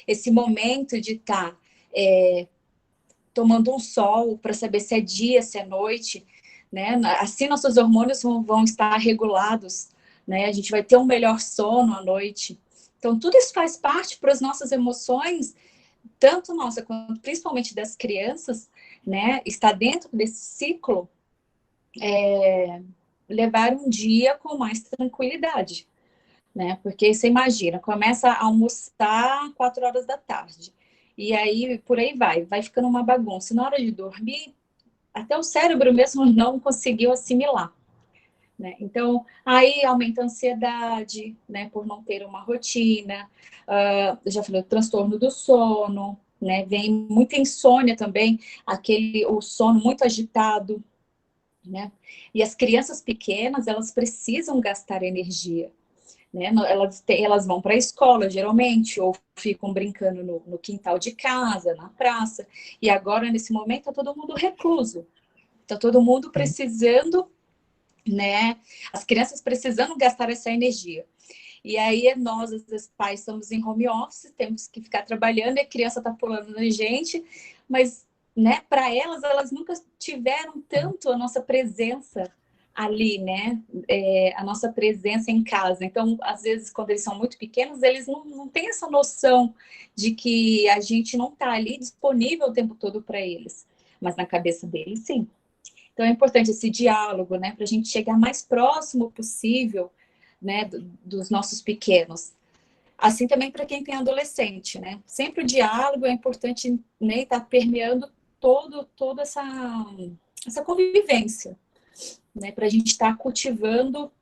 Esse momento de estar tomando um sol para saber se é dia, se é noite, né? Assim nossos hormônios vão estar regulados, né? A gente vai ter um melhor sono à noite. Então, tudo isso faz parte para as nossas emoções, tanto nossa quanto principalmente das crianças, né? Está dentro desse ciclo, levar um dia com mais tranquilidade, né? Porque você imagina, começa a almoçar 4 horas da tarde, e aí por aí vai ficando uma bagunça. E na hora de dormir, até o cérebro mesmo não conseguiu assimilar, né? Então, aí aumenta a ansiedade, né? Por não ter uma rotina, eu já falei, o transtorno do sono, né? Vem muita insônia também, o sono muito agitado, né? E as crianças pequenas, elas precisam gastar energia, né? Elas vão para a escola, geralmente, ou ficam brincando no quintal de casa, na praça, e agora, nesse momento, está todo mundo recluso, está todo mundo precisando, né? As crianças precisando gastar essa energia. E aí, nós, os pais, estamos em home office, temos que ficar trabalhando, e a criança está pulando na gente, mas, né, para elas nunca tiveram tanto a nossa presença ali, né? A nossa presença em casa. Então, às vezes, quando eles são muito pequenos, eles não têm essa noção de que a gente não está ali disponível o tempo todo para eles. Mas na cabeça deles, sim. Então, é importante esse diálogo, né? Para a gente chegar mais próximo possível, né, dos nossos pequenos. Assim também para quem tem adolescente, né? Sempre o diálogo é importante, né? Estar permeando toda essa convivência, né? Para a gente estar cultivando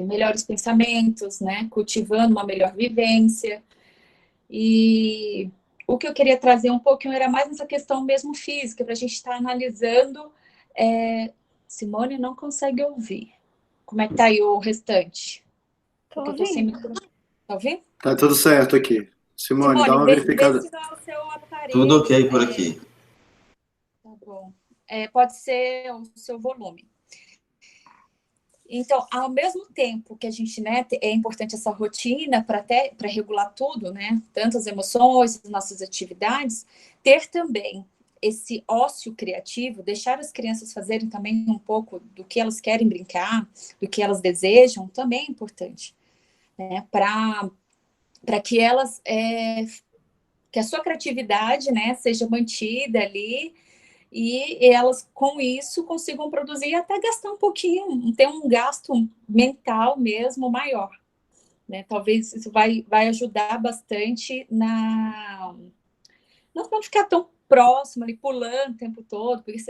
melhores pensamentos, né? Cultivando uma melhor vivência. E o que eu queria trazer um pouquinho era mais essa questão mesmo física, para a gente estar analisando. Simone não consegue ouvir. Como é que tá aí o restante? Tô Porque eu tô sem ouvindo. microfone. Tá ouvindo? Tá tudo certo aqui. Simone, dá Simone, uma vê verificada. se não é o seu Tudo aparelho. ok por aqui. Tá bom. Pode ser o seu volume. Então, ao mesmo tempo que a gente, né, é importante essa rotina para regular tudo, né, tanto as emoções, as nossas atividades, ter também esse ócio criativo, deixar as crianças fazerem também um pouco do que elas querem brincar, do que elas desejam, também é importante, né, para que elas que a sua criatividade, né, seja mantida ali e elas, com isso, consigam produzir e até gastar um pouquinho, ter um gasto mental mesmo maior, né? Talvez isso vai ajudar bastante não ficar tão próximo ali, pulando o tempo todo, porque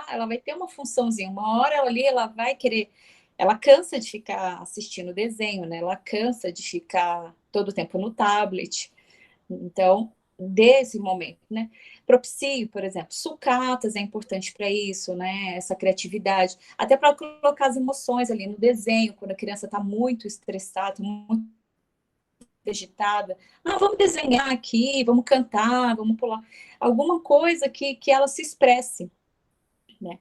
ela vai ter uma funçãozinha, uma hora ela vai querer, ela cansa de ficar assistindo desenho, né? Ela cansa de ficar todo o tempo no tablet. Então, desse momento, né? Propicie, por exemplo, sucatas é importante para isso, né? Essa criatividade, até para colocar as emoções ali no desenho, quando a criança está muito estressada, muito agitada. Vamos desenhar aqui, vamos cantar, vamos pular. Alguma coisa que ela se expresse, né?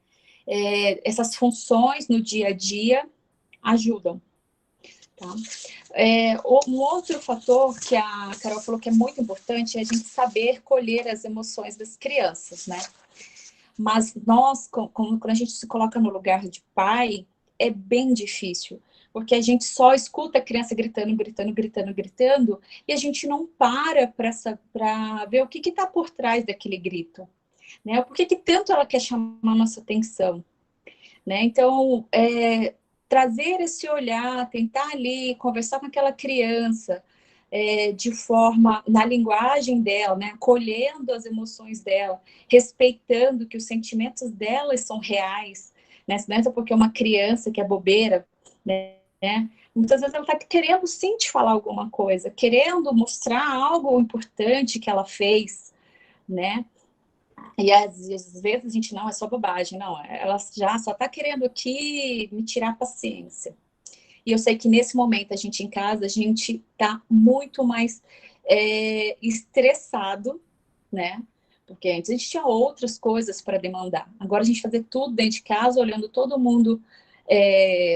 Essas funções no dia a dia ajudam. Tá? Um outro fator que a Carol falou que é muito importante é a gente saber colher as emoções das crianças, né? Mas nós, quando a gente se coloca no lugar de pai, é bem difícil, porque a gente só escuta a criança gritando, gritando, gritando, gritando, e a gente não para ver o que está por trás daquele grito, né? Por que tanto ela quer chamar nossa atenção, né? Então, trazer esse olhar, tentar ali conversar com aquela criança de forma, na linguagem dela, né? Acolhendo as emoções dela, respeitando que os sentimentos delas são reais, né? Não é só porque é uma criança que é bobeira, né? Muitas vezes ela está querendo sim te falar alguma coisa, querendo mostrar algo importante que ela fez, né? E às vezes a gente, não, é só bobagem, não, ela já só está querendo aqui me tirar a paciência. E eu sei que nesse momento a gente em casa, a gente está muito mais estressado, né? Porque antes a gente tinha outras coisas para demandar. Agora a gente fazer tudo dentro de casa, olhando todo mundo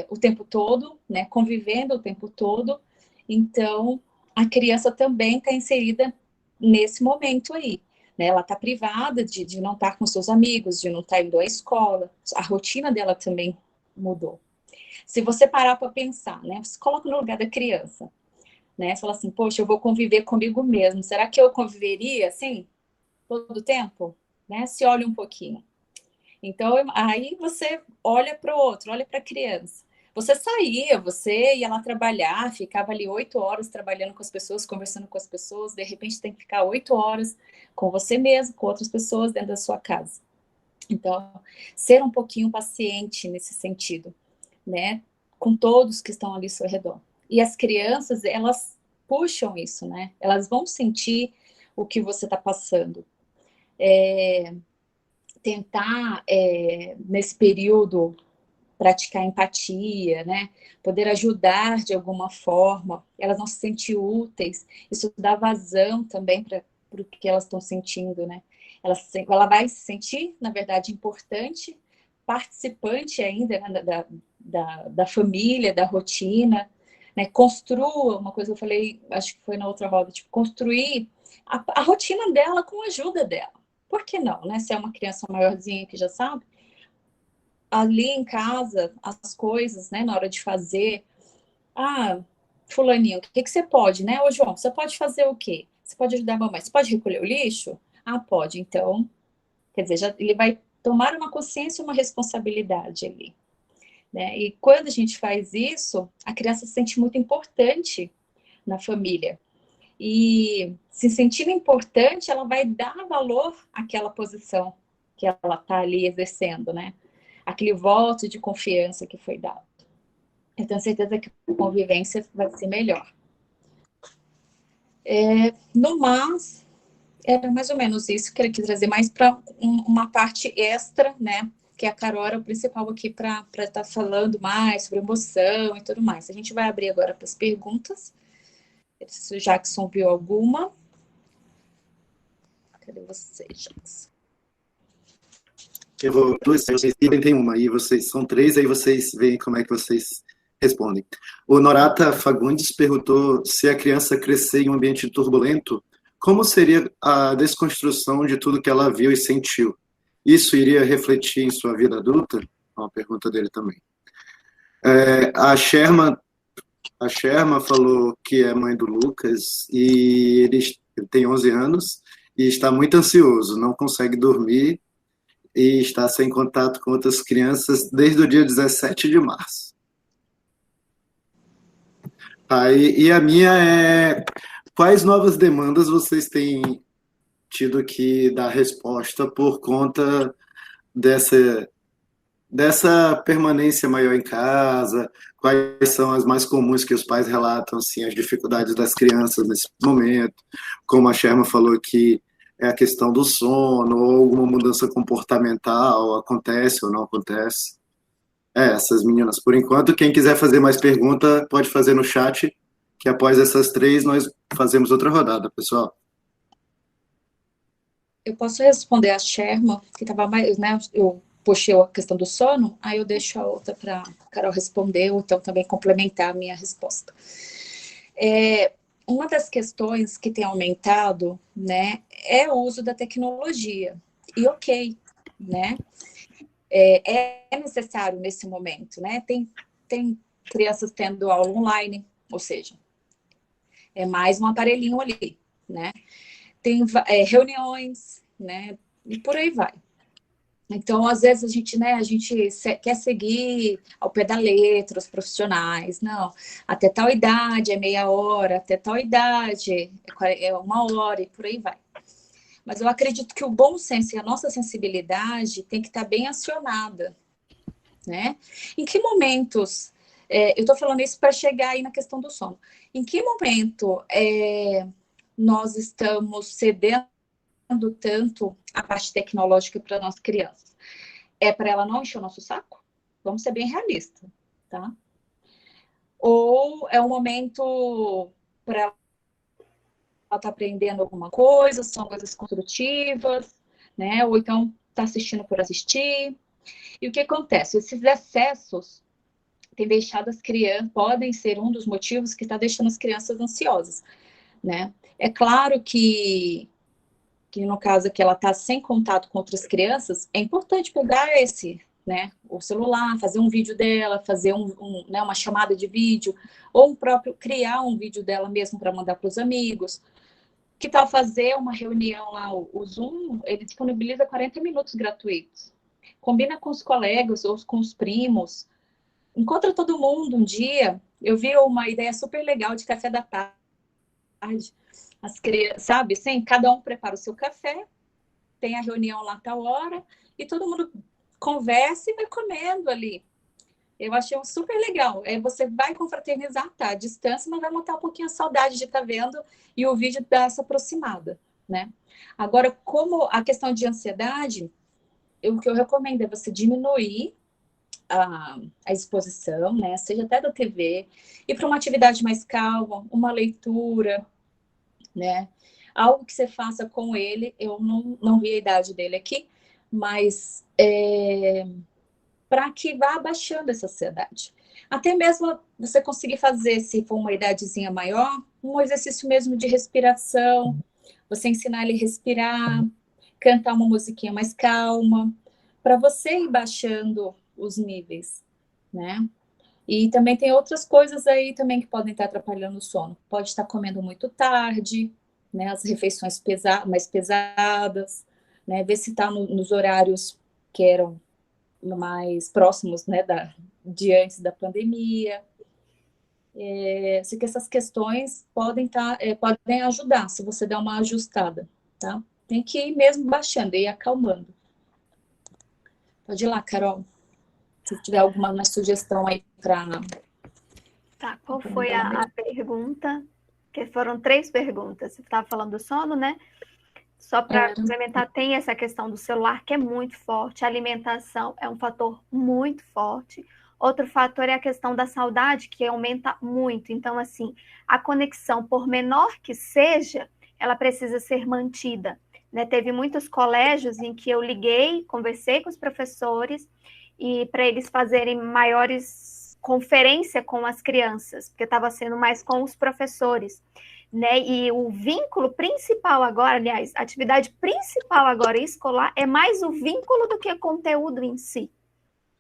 o tempo todo, né? Convivendo o tempo todo. Então, a criança também está inserida nesse momento aí. Né? Ela está privada de não estar com seus amigos, de não estar indo à escola. A rotina dela também mudou. Se você parar para pensar, né? Você coloca no lugar da criança, né? Você fala assim, poxa, eu vou conviver comigo mesmo. Será que eu conviveria assim todo o tempo? Né? Se olha um pouquinho. Então, aí você olha para o outro, olha para a criança. Você ia lá trabalhar, ficava ali 8 horas trabalhando com as pessoas, conversando com as pessoas, de repente tem que ficar 8 horas com você mesmo, com outras pessoas dentro da sua casa. Então, ser um pouquinho paciente nesse sentido, né? Com todos que estão ali ao seu redor. E as crianças, elas puxam isso, né? Elas vão sentir o que você está passando. Tentar, nesse período, praticar empatia, né? Poder ajudar de alguma forma, elas não se sentem úteis, isso dá vazão também para o que elas estão sentindo, né? Ela vai se sentir, na verdade, importante, participante ainda, né, da família, da rotina, né? Construa, uma coisa que eu falei, acho que foi na outra roda, tipo, construir a rotina dela com a ajuda dela. Por que não, né? Se é uma criança maiorzinha que já sabe, ali em casa, as coisas, né, na hora de fazer, fulaninho, o que você pode, né? Ô, João, você pode fazer o quê? Você pode ajudar a mamãe? Você pode recolher o lixo? Pode. Então, quer dizer, ele vai tomar uma consciência e uma responsabilidade ali, né? E quando a gente faz isso, a criança se sente muito importante na família. E se sentindo importante, ela vai dar valor àquela posição que ela está ali exercendo, né? Aquele voto de confiança que foi dado. Eu tenho certeza que a convivência vai ser melhor. No mais, era mais ou menos isso que eu quis trazer, mais para uma parte extra, né? Que a Carol era o principal aqui para estar falando mais sobre emoção e tudo mais. A gente vai abrir agora para as perguntas. Se o Jackson viu alguma. Cadê você, Jackson? Eu vou duas, vocês tem uma, aí vocês são três, aí vocês veem como é que vocês respondem. O Norata Fagundes perguntou se a criança crescer em um ambiente turbulento, como seria a desconstrução de tudo que ela viu e sentiu? Isso iria refletir em sua vida adulta? É uma pergunta dele também. A Sherma falou que é mãe do Lucas e eles Ele tem 11 anos e está muito ansioso, não consegue dormir e está sem contato com outras crianças desde o dia 17 de março. E a minha é: quais novas demandas vocês têm tido que dar resposta por conta dessa permanência maior em casa? Quais são as mais comuns que os pais relatam, assim, as dificuldades das crianças nesse momento? Como a Sherma falou, que é a questão do sono, ou alguma mudança comportamental, acontece ou não acontece? Essas meninas, por enquanto. Quem quiser fazer mais pergunta, pode fazer no chat, que após essas 3, nós fazemos outra rodada, pessoal. Eu posso responder a Sherma, que estava mais, né? Eu puxei a questão do sono, aí eu deixo a outra para a Carol responder, ou então também complementar a minha resposta. Uma das questões que tem aumentado, né, é o uso da tecnologia. E ok, né? É necessário nesse momento, né? Tem crianças tendo aula online, ou seja, é mais um aparelhinho ali, né? Tem reuniões, né? E por aí vai. Então, às vezes, a gente quer seguir ao pé da letra os profissionais. Não, até tal idade é meia hora, até tal idade é 1 hora e por aí vai. Mas eu acredito que o bom senso e a nossa sensibilidade tem que estar bem acionada, né? Em que momentos... eu estou falando isso para chegar aí na questão do sono. Em que momento nós estamos cedendo tanto a parte tecnológica para nossas crianças? É para ela não encher o nosso saco? Vamos ser bem realistas, tá? Ou é um momento para ela estar aprendendo alguma coisa, são coisas construtivas, né? Ou então está assistindo por assistir. E o que acontece? Esses excessos têm deixado as crianças, podem ser um dos motivos que está deixando as crianças ansiosas, né? É claro que no caso aqui ela está sem contato com outras crianças, é importante pegar o celular, fazer um vídeo dela, fazer uma chamada de vídeo, ou criar um vídeo dela mesmo para mandar para os amigos. Que tal fazer uma reunião lá, o Zoom, ele disponibiliza 40 minutos gratuitos. Combina com os colegas ou com os primos, encontra todo mundo um dia. Eu vi uma ideia super legal de café da tarde. As crianças, sabe, assim, cada um prepara o seu café, tem a reunião lá tal hora, e todo mundo conversa e vai comendo ali. Eu achei super legal. Você vai confraternizar, tá, à distância, mas vai matar um pouquinho a saudade de estar vendo, e o vídeo dá essa aproximada, né? Agora, como a questão de ansiedade, o que eu recomendo é você diminuir a exposição, né, seja até da TV, e para uma atividade mais calma, uma leitura, né? Algo que você faça com ele. Eu não vi a idade dele aqui, mas para que vá abaixando essa ansiedade. Até mesmo você conseguir fazer, se for uma idadezinha maior, um exercício mesmo de respiração, você ensinar ele a respirar, cantar uma musiquinha mais calma, para você ir baixando os níveis, né? E também tem outras coisas aí também que podem estar atrapalhando o sono. Pode estar comendo muito tarde, né? As refeições mais pesadas, né? Ver se está nos horários que eram mais próximos, né? De antes da pandemia. Sei que essas questões podem ajudar, se você der uma ajustada, tá? Tem que ir mesmo baixando e acalmando. Pode ir lá, Carol. Se tiver alguma sugestão aí para... Tá, qual foi a pergunta? Que foram 3 perguntas. Você estava falando do sono, né? Só para complementar, tem essa questão do celular, que é muito forte. A alimentação é um fator muito forte. Outro fator é a questão da saudade, que aumenta muito. Então, assim, a conexão, por menor que seja, ela precisa ser mantida, né? Teve muitos colégios em que eu liguei, conversei com os professores, e para eles fazerem maiores conferência com as crianças, porque estava sendo mais com os professores, né? E o vínculo principal agora, aliás, a atividade principal agora escolar é mais o vínculo do que o conteúdo em si,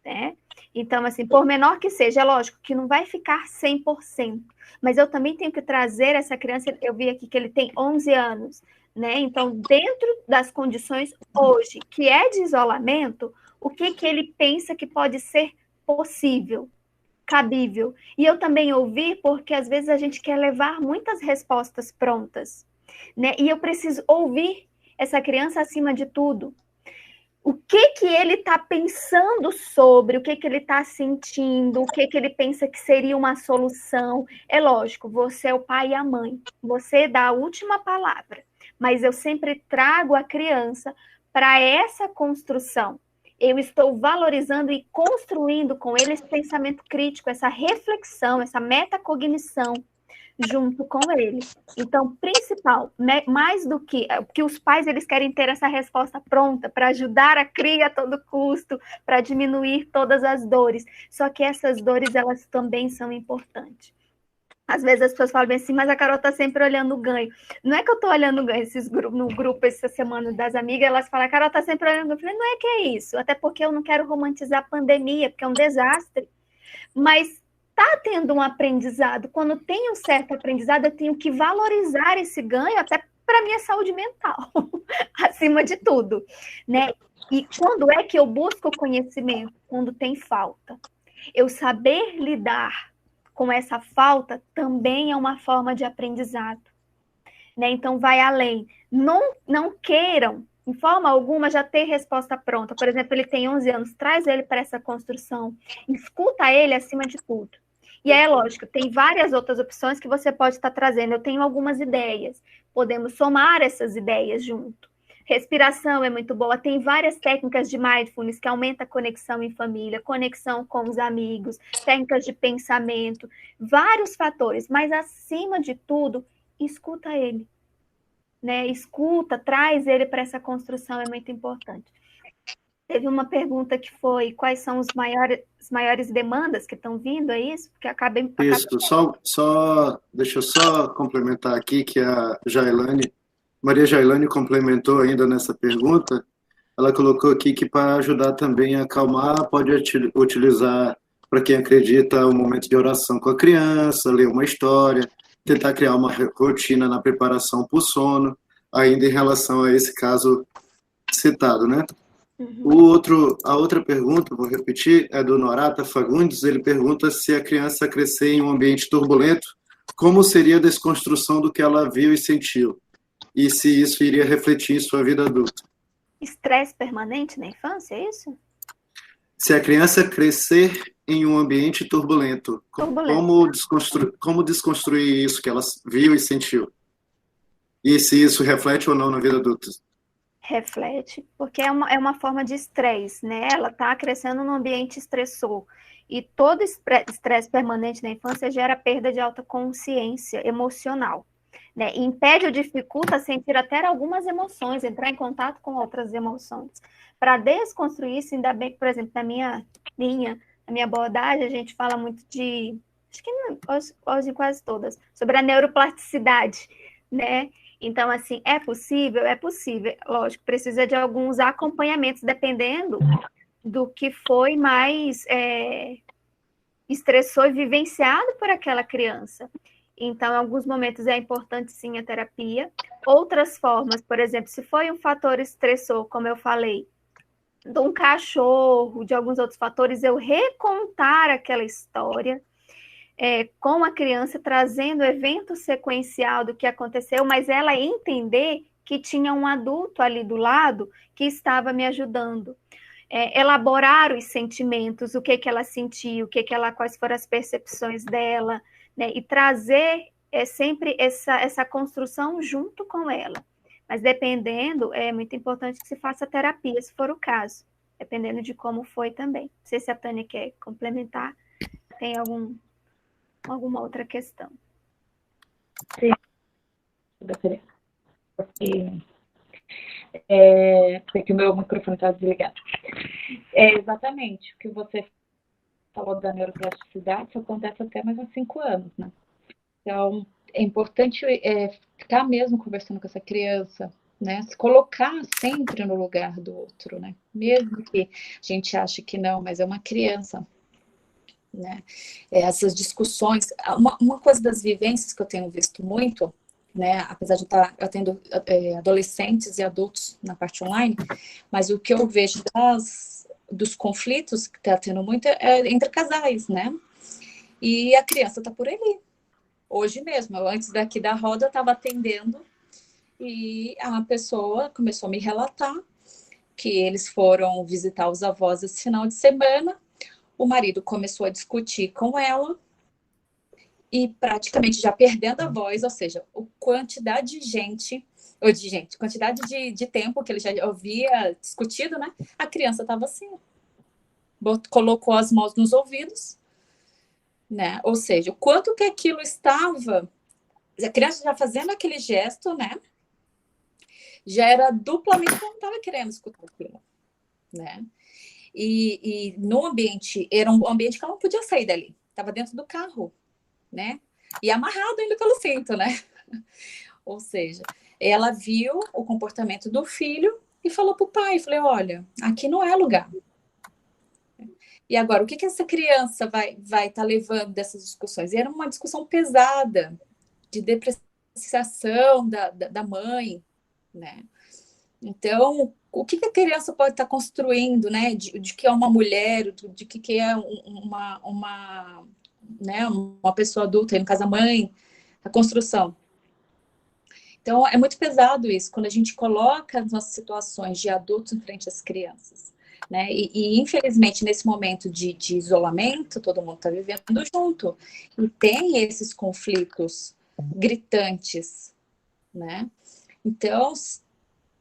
né? Então, assim, por menor que seja, é lógico que não vai ficar 100%, mas eu também tenho que trazer essa criança, eu vi aqui que ele tem 11 anos, né? Então, dentro das condições hoje, que é de isolamento, o que que ele pensa que pode ser possível, cabível? E eu também ouvi, porque às vezes a gente quer levar muitas respostas prontas, né? E eu preciso ouvir essa criança acima de tudo. O que que ele está pensando sobre, o que que ele está sentindo, o que que ele pensa que seria uma solução. É lógico, você é o pai e a mãe, você dá a última palavra, mas eu sempre trago a criança para essa construção. Eu estou valorizando e construindo com ele esse pensamento crítico, essa reflexão, essa metacognição junto com ele. Então, principal, né, mais do que os pais, eles querem ter essa resposta pronta para ajudar a cria a todo custo, para diminuir todas as dores. Só que essas dores, elas também são importantes. Às vezes as pessoas falam bem assim, mas a Carol está sempre olhando o ganho. Não é que eu estou olhando o ganho, no grupo essa semana das amigas, elas falam, a Carol está sempre olhando o ganho. Eu falei, não é que é isso, até porque eu não quero romantizar a pandemia, porque é um desastre. Mas está tendo um aprendizado. Quando tem um certo aprendizado, eu tenho que valorizar esse ganho até para a minha saúde mental, acima de tudo, né? E quando é que eu busco conhecimento? Quando tem falta. Eu saber lidar com essa falta também é uma forma de aprendizado, né? Então, vai além. Não queiram, em forma alguma, já ter resposta pronta. Por exemplo, ele tem 11 anos, traz ele para essa construção, escuta ele acima de tudo. E aí, é lógico, tem várias outras opções que você pode estar trazendo. Eu tenho algumas ideias, podemos somar essas ideias junto. Respiração é muito boa, tem várias técnicas de mindfulness que aumenta a conexão em família, conexão com os amigos, técnicas de pensamento, vários fatores, mas acima de tudo, escuta ele, né? Escuta, traz ele para essa construção, é muito importante. Teve uma pergunta que foi, quais são as maiores demandas que estão vindo, é isso? Porque Isso, deixa eu só complementar aqui que a Maria Jailane complementou ainda nessa pergunta. Ela colocou aqui que para ajudar também a acalmar, pode utilizar, para quem acredita, um momento de oração com a criança, ler uma história, tentar criar uma rotina na preparação para o sono, ainda em relação a esse caso citado, né? A outra pergunta, vou repetir, é do Norata Fagundes. Ele pergunta se a criança crescer em um ambiente turbulento, como seria a desconstrução do que ela viu e sentiu? E se isso iria refletir em sua vida adulta? Estresse permanente na infância, é isso? Se a criança crescer em um ambiente turbulento, como desconstruir isso que ela viu e sentiu? E se isso reflete ou não na vida adulta? Reflete, porque é uma forma de estresse, né? Ela está crescendo num ambiente estressor. E todo estresse permanente na infância gera perda de autoconsciência emocional, né? E impede ou dificulta sentir até algumas emoções, entrar em contato com outras emoções. Para desconstruir isso, ainda bem que, por exemplo, na minha abordagem, a gente fala muito de, acho que hoje quase todas, sobre a neuroplasticidade, né? Então, assim, é possível? É possível. Lógico, precisa de alguns acompanhamentos, dependendo do que foi mais estressor e vivenciado por aquela criança. Então, em alguns momentos é importante, sim, a terapia. Outras formas, por exemplo, se foi um fator estressor, como eu falei, de um cachorro, de alguns outros fatores, eu recontar aquela história, com a criança, trazendo o evento sequencial do que aconteceu, mas ela entender que tinha um adulto ali do lado que estava me ajudando. Elaborar os sentimentos, o que ela sentiu, quais foram as percepções dela, né? E trazer sempre essa construção junto com ela. Mas dependendo, é muito importante que se faça terapia, se for o caso, dependendo de como foi também. Não sei se a Tânia quer complementar, tem alguma outra questão. Sim, porque o meu microfone está desligado. Exatamente, o que você falou da neuroplasticidade, isso acontece até mais uns 5 anos, né? Então, é importante ficar mesmo conversando com essa criança, né? Se colocar sempre no lugar do outro, né? Mesmo que a gente ache que não, mas é uma criança, né? Essas discussões, uma coisa das vivências que eu tenho visto muito, né? Apesar de estar atendo adolescentes e adultos na parte online, mas o que eu vejo dos conflitos que está tendo muito é entre casais, né? E a criança está por ali. Hoje mesmo, antes daqui da roda, eu estava atendendo e a pessoa começou a me relatar que eles foram visitar os avós esse final de semana. O marido começou a discutir com ela e praticamente já perdendo a voz, ou seja, a quantidade de tempo que ele já havia discutido, né? A criança estava assim, colocou as mãos nos ouvidos, né? Ou seja, o quanto que aquilo estava, a criança já fazendo aquele gesto, né? Já era duplamente que não estava querendo escutar aquilo, né? E no ambiente, era um ambiente que ela não podia sair dali, estava dentro do carro, né? E amarrado ainda pelo cinto, né? Ou seja, ela viu o comportamento do filho e falou para o pai, falei, olha, aqui não é lugar. E agora, o que essa criança vai estar levando dessas discussões? E era uma discussão pesada, de depreciação da mãe, né? Então, o que a criança pode estar construindo, né? De que é uma mulher, de que é né, uma pessoa adulta, no caso a mãe, a construção. Então, é muito pesado isso, quando a gente coloca as nossas situações de adultos em frente às crianças, né? E infelizmente, nesse momento de isolamento, todo mundo está vivendo junto, e tem esses conflitos gritantes, né? Então,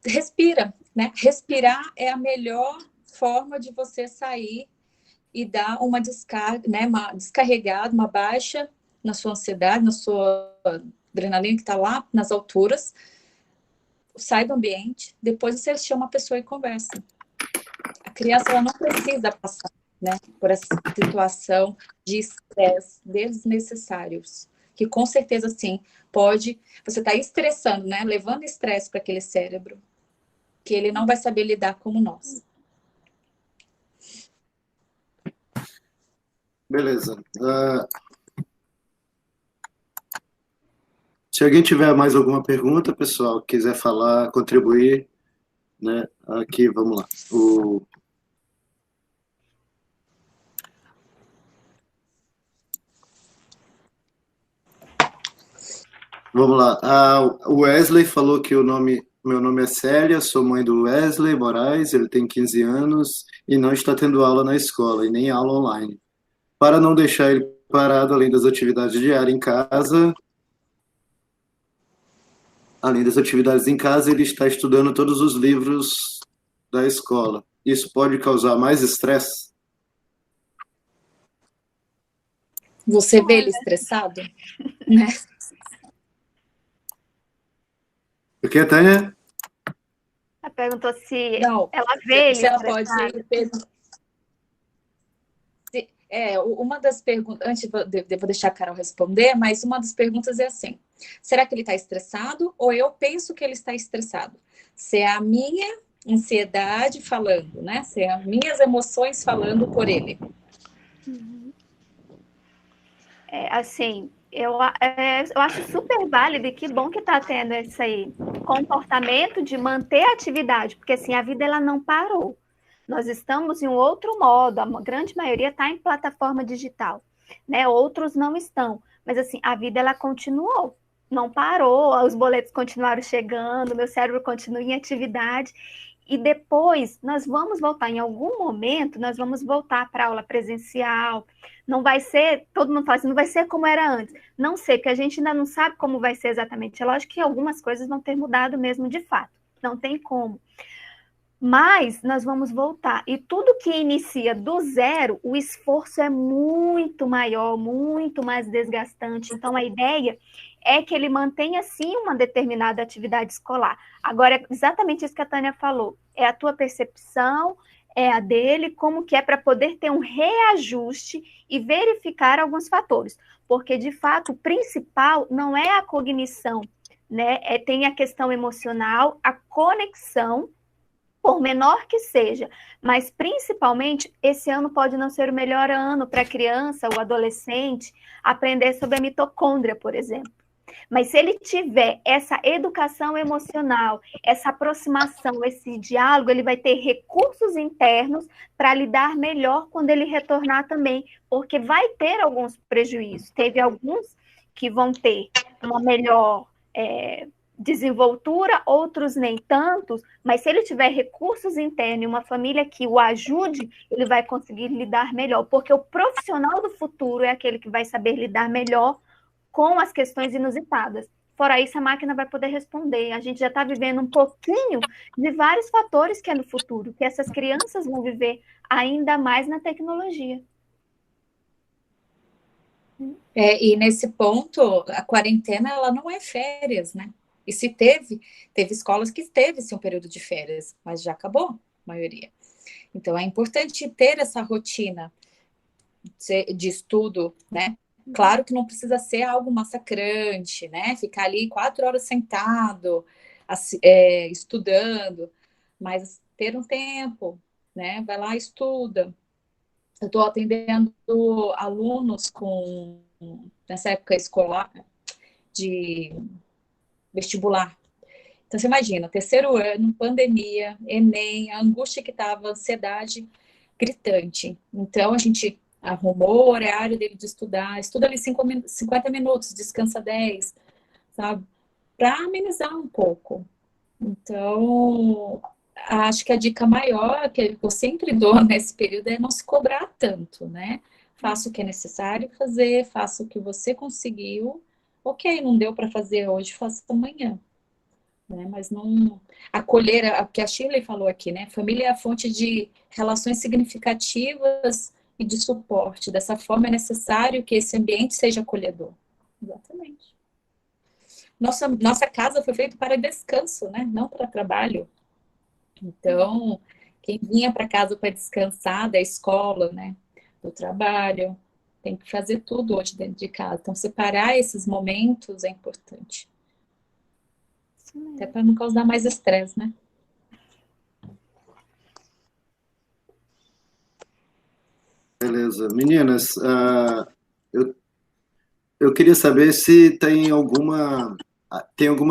respira, né? Respirar é a melhor forma de você sair e dar uma descarga, né? Uma descarregada, uma baixa na sua ansiedade, na sua adrenalina que está lá nas alturas. Sai do ambiente, depois você chama a pessoa e conversa. A criança ela não precisa passar, né, por essa situação de estresse desnecessários, que com certeza sim pode. Você está estressando, né? Levando estresse para aquele cérebro, que ele não vai saber lidar como nós. Beleza. Se alguém tiver mais alguma pergunta, pessoal, quiser falar, contribuir, né? Aqui, vamos lá. Vamos lá. O Wesley falou que meu nome é Célia, sou mãe do Wesley Moraes, ele tem 15 anos e não está tendo aula na escola e nem aula online. Para não deixar ele parado, além das atividades diárias em casa, ele está estudando todos os livros da escola. Isso pode causar mais estresse? Você vê ele estressado, né? O que, Tânia? Ela perguntou se Não, ela vê ele se ela estressado. pode uma das perguntas, antes vou deixar a Carol responder, mas uma das perguntas é assim: será que ele está estressado ou eu penso que ele está estressado? Se é a minha ansiedade falando, né? Se é as minhas emoções falando por ele. Assim, eu acho super válido e que bom que está tendo esse comportamento de manter a atividade, porque assim, a vida ela não parou. Nós estamos em um outro modo, a grande maioria está em plataforma digital, né? Outros não estão, mas assim, a vida ela continuou, não parou, os boletos continuaram chegando, meu cérebro continua em atividade, e depois nós vamos voltar, em algum momento, nós vamos voltar para a aula presencial, não vai ser, todo mundo fala assim, não vai ser como era antes, não sei, porque a gente ainda não sabe como vai ser exatamente, é lógico que algumas coisas vão ter mudado mesmo de fato, não tem como. Mas nós vamos voltar. E tudo que inicia do zero, o esforço é muito maior, muito mais desgastante. Então, a ideia é que ele mantenha, sim, uma determinada atividade escolar. Agora, é exatamente isso que a Tânia falou. É a tua percepção, é a dele, como que é para poder ter um reajuste e verificar alguns fatores. Porque, de fato, o principal não é a cognição, né? Tem a questão emocional, a conexão, por menor que seja, mas principalmente esse ano pode não ser o melhor ano para a criança ou adolescente aprender sobre a mitocôndria, por exemplo. Mas se ele tiver essa educação emocional, essa aproximação, esse diálogo, ele vai ter recursos internos para lidar melhor quando ele retornar também, porque vai ter alguns prejuízos. Teve alguns que vão ter uma melhor desenvoltura, outros nem tantos, mas se ele tiver recursos internos e uma família que o ajude, ele vai conseguir lidar melhor, porque o profissional do futuro é aquele que vai saber lidar melhor com as questões inusitadas. Fora isso, a máquina vai poder responder. A gente já está vivendo um pouquinho de vários fatores que é no futuro, que essas crianças vão viver ainda mais na tecnologia. E nesse ponto, a quarentena, ela não é férias, né? E se teve escolas que teve sim um período de férias, mas já acabou, a maioria. Então, é importante ter essa rotina de estudo, né? Claro que não precisa ser algo massacrante, né? Ficar ali 4 horas sentado, estudando, mas ter um tempo, né? Vai lá, estuda. Eu estou atendendo alunos nessa época escolar, de vestibular. Então, você imagina, terceiro ano, pandemia, Enem, a angústia que estava, a ansiedade gritante. Então, a gente arrumou o horário dele de estudar, estuda ali 50 minutos, descansa 10, sabe? Para amenizar um pouco. Então, acho que a dica maior que eu sempre dou nesse período é não se cobrar tanto, né? Faça o que é necessário fazer, faça o que você conseguiu. Ok, não deu para fazer hoje, faça amanhã. Né? Mas não acolher, o que a Shirley falou aqui, né? Família é a fonte de relações significativas e de suporte. Dessa forma, é necessário que esse ambiente seja acolhedor. Exatamente. Nossa casa foi feita para descanso, né? Não para trabalho. Então, quem vinha para casa para descansar da escola, né? Do trabalho, tem que fazer tudo hoje dentro de casa. Então, separar esses momentos é importante. Até para não causar mais estresse, né? Beleza. Meninas, eu queria saber se tem alguma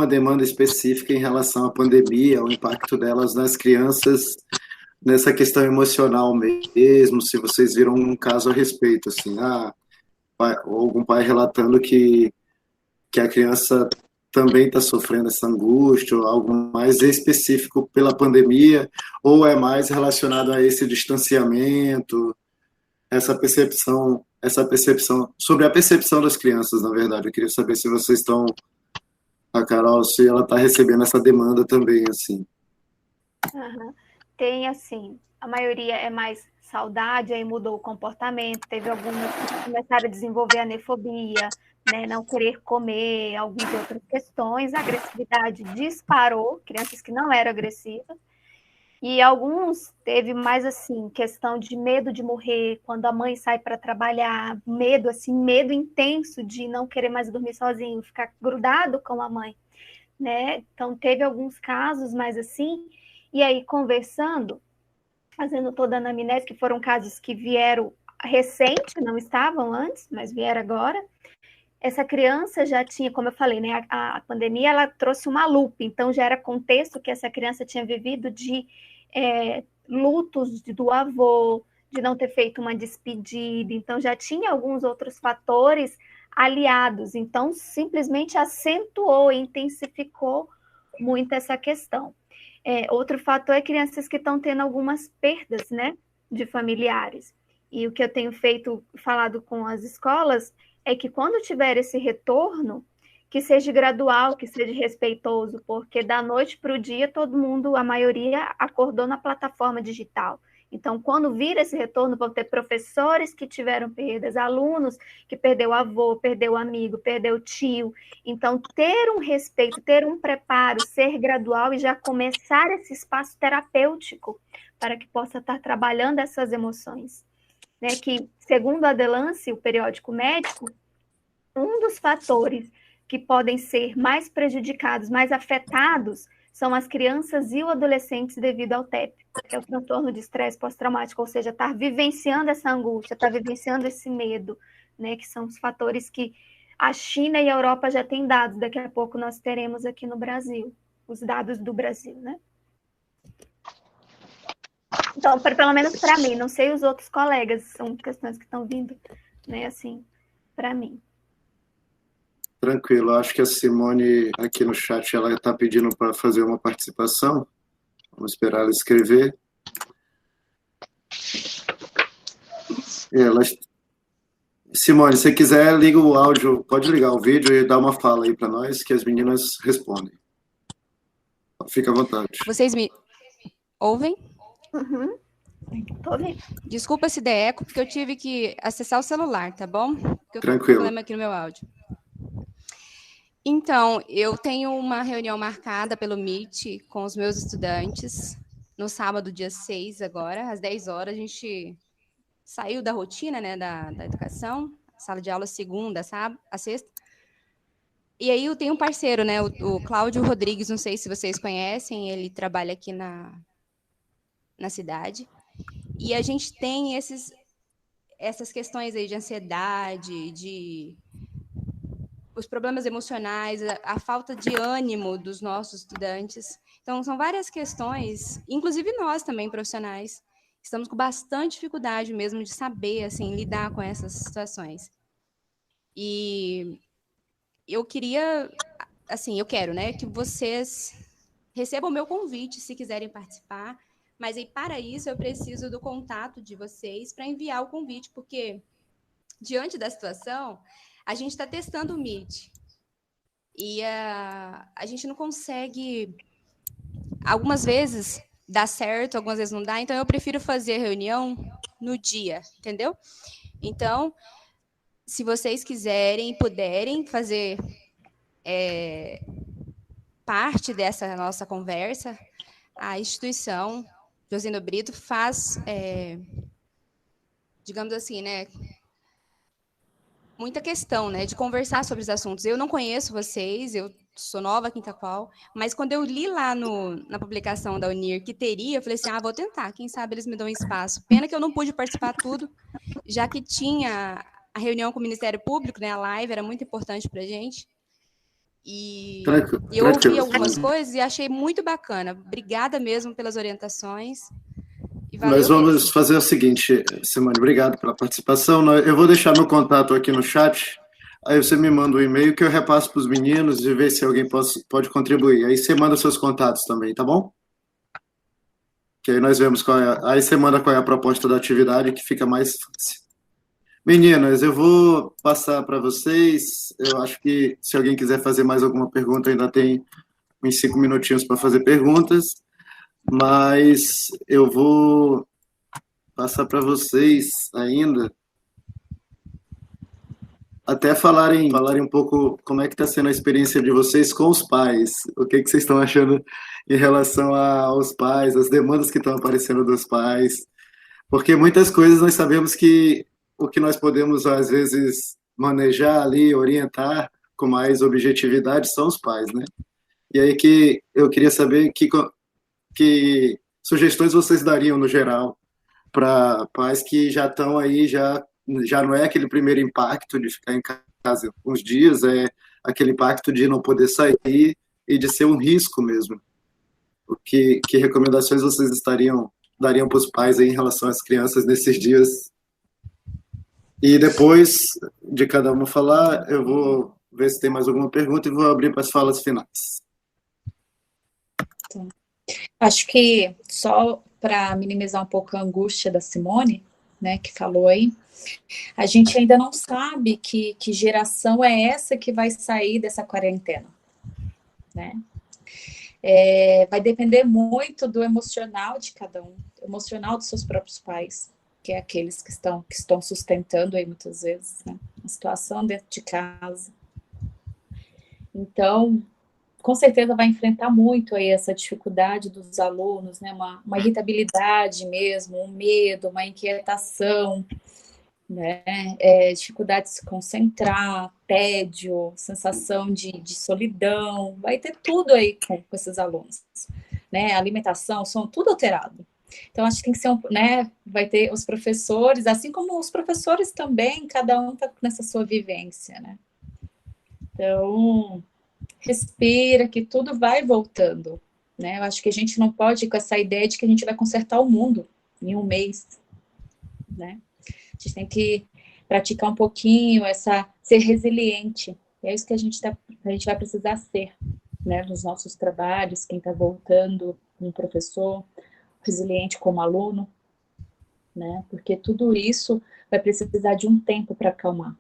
demanda específica em relação à pandemia, o impacto delas nas crianças, nessa questão emocional mesmo, se vocês viram um caso a respeito, assim, ou algum pai relatando que a criança também está sofrendo essa angústia, ou algo mais específico pela pandemia, ou é mais relacionado a esse distanciamento, essa percepção, sobre a percepção das crianças, na verdade. Eu queria saber se vocês estão, a Carol, se ela está recebendo essa demanda também, assim. Uhum. Tem, assim, a maioria é mais saudade, aí mudou o comportamento, teve algumas que começaram a desenvolver anefobia, né, não querer comer, algumas outras questões, a agressividade disparou, crianças que não eram agressivas, e alguns teve mais, assim, questão de medo de morrer, quando a mãe sai para trabalhar, medo, assim, medo intenso de não querer mais dormir sozinho, ficar grudado com a mãe, né, então teve alguns casos mais assim, e aí conversando, fazendo toda a anamnese, que foram casos que vieram recente, não estavam antes, mas vieram agora. Essa criança já tinha, como eu falei, né, a pandemia ela trouxe uma lupa, então já era contexto que essa criança tinha vivido de lutos do avô, de não ter feito uma despedida, então já tinha alguns outros fatores aliados, então simplesmente acentuou, intensificou muito essa questão. Outro fator é crianças que estão tendo algumas perdas, né, de familiares. E o que eu tenho falado com as escolas, é que quando tiver esse retorno, que seja gradual, que seja respeitoso, porque da noite para o dia, todo mundo, a maioria, acordou na plataforma digital. Então, quando vir esse retorno, vão ter professores que tiveram perdas, alunos que perdeu avô, perdeu amigo, perdeu tio. Então, ter um respeito, ter um preparo, ser gradual e já começar esse espaço terapêutico para que possa estar trabalhando essas emoções. Né? Que, segundo a Delance, o periódico médico, um dos fatores que podem ser mais prejudicados, mais afetados, são as crianças e os adolescentes devido ao TEP, que é o transtorno de estresse pós-traumático, ou seja, estar vivenciando essa angústia, estar vivenciando esse medo, né, que são os fatores que a China e a Europa já têm dados, daqui a pouco nós teremos aqui no Brasil, os dados do Brasil, né? Então, pelo menos para mim, não sei os outros colegas, são questões que estão vindo, né, assim, para mim. Tranquilo, acho que a Simone aqui no chat, ela está pedindo para fazer uma participação. Vamos esperar ela escrever. Simone, se quiser, liga o áudio, pode ligar o vídeo e dar uma fala aí para nós, que as meninas respondem. Fica à vontade. Vocês me ouvem? Uhum. Tô ouvindo. Desculpa se der eco, porque eu tive que acessar o celular, tá bom? Porque eu tô com Tranquilo. problema aqui no meu áudio. Então, eu tenho uma reunião marcada pelo Meet com os meus estudantes no sábado, dia 6 agora, às 10 horas. A gente saiu da rotina, né, da educação, sala de aula segunda, sábado, a sexta. E aí eu tenho um parceiro, né, o Cláudio Rodrigues, não sei se vocês conhecem, ele trabalha aqui na cidade. E a gente tem essas questões aí de ansiedade, de os problemas emocionais, a falta de ânimo dos nossos estudantes. Então, são várias questões, inclusive nós também, profissionais, estamos com bastante dificuldade mesmo de saber, assim, lidar com essas situações. E eu queria, assim, eu quero, né, que vocês recebam o meu convite, se quiserem participar, mas aí, para isso, eu preciso do contato de vocês para enviar o convite, porque, diante da situação, a gente está testando o Meet e a gente não consegue, algumas vezes dá certo, algumas vezes não dá, então eu prefiro fazer a reunião no dia, entendeu? Então, se vocês quiserem e puderem fazer parte dessa nossa conversa, a instituição Josino Brito faz, digamos assim, né, muita questão, né, de conversar sobre os assuntos. Eu não conheço vocês, eu sou nova aqui em Itaqual, mas quando eu li lá na publicação da Unir que teria, eu falei assim, vou tentar, quem sabe eles me dão espaço. Pena que eu não pude participar tudo, já que tinha a reunião com o Ministério Público, né, a live era muito importante para a gente. E eu ouvi algumas coisas e achei muito bacana. Obrigada mesmo pelas orientações. Nós vamos fazer o seguinte, Simone, obrigado pela participação. Eu vou deixar meu contato aqui no chat, aí você me manda um e-mail que eu repasso para os meninos e ver se alguém pode contribuir. Aí você manda seus contatos também, tá bom? Que aí nós vemos aí você manda qual é a proposta da atividade, que fica mais fácil. Meninas, eu vou passar para vocês. Eu acho que se alguém quiser fazer mais alguma pergunta, ainda tem uns 5 minutinhos para fazer perguntas. Mas eu vou passar para vocês ainda, até falarem um pouco como é que está sendo a experiência de vocês com os pais, o que vocês estão achando em relação aos pais, as demandas que estão aparecendo dos pais, porque muitas coisas nós sabemos que o que nós podemos, às vezes, manejar ali, orientar com mais objetividade são os pais, né? E aí que eu queria saber que sugestões vocês dariam, no geral, para pais que já estão aí, já não é aquele primeiro impacto de ficar em casa uns dias, é aquele impacto de não poder sair e de ser um risco mesmo. Que recomendações vocês dariam para os pais aí em relação às crianças nesses dias? E depois de cada um falar, eu vou ver se tem mais alguma pergunta e vou abrir para as falas finais. Acho que só para minimizar um pouco a angústia da Simone, né, que falou aí, a gente ainda não sabe que geração é essa que vai sair dessa quarentena, né? Vai depender muito do emocional de cada um, emocional dos seus próprios pais, que é aqueles que estão sustentando aí muitas vezes, né, a situação dentro de casa. Então, com certeza vai enfrentar muito aí essa dificuldade dos alunos, né? Uma irritabilidade mesmo, um medo, uma inquietação, né? Dificuldade de se concentrar, tédio, sensação de solidão, vai ter tudo aí com esses alunos, né? Alimentação, som, tudo alterado. Então, acho que tem que ser, né? Vai ter os professores, assim como os professores também, cada um está nessa sua vivência, né? Então, respira, que tudo vai voltando, né? Eu acho que a gente não pode ir com essa ideia de que a gente vai consertar o mundo em um mês, né? A gente tem que praticar um pouquinho ser resiliente. É isso que a gente vai precisar ser, né? Nos nossos trabalhos, quem está voltando, um professor, resiliente como aluno, né? Porque tudo isso vai precisar de um tempo para acalmar.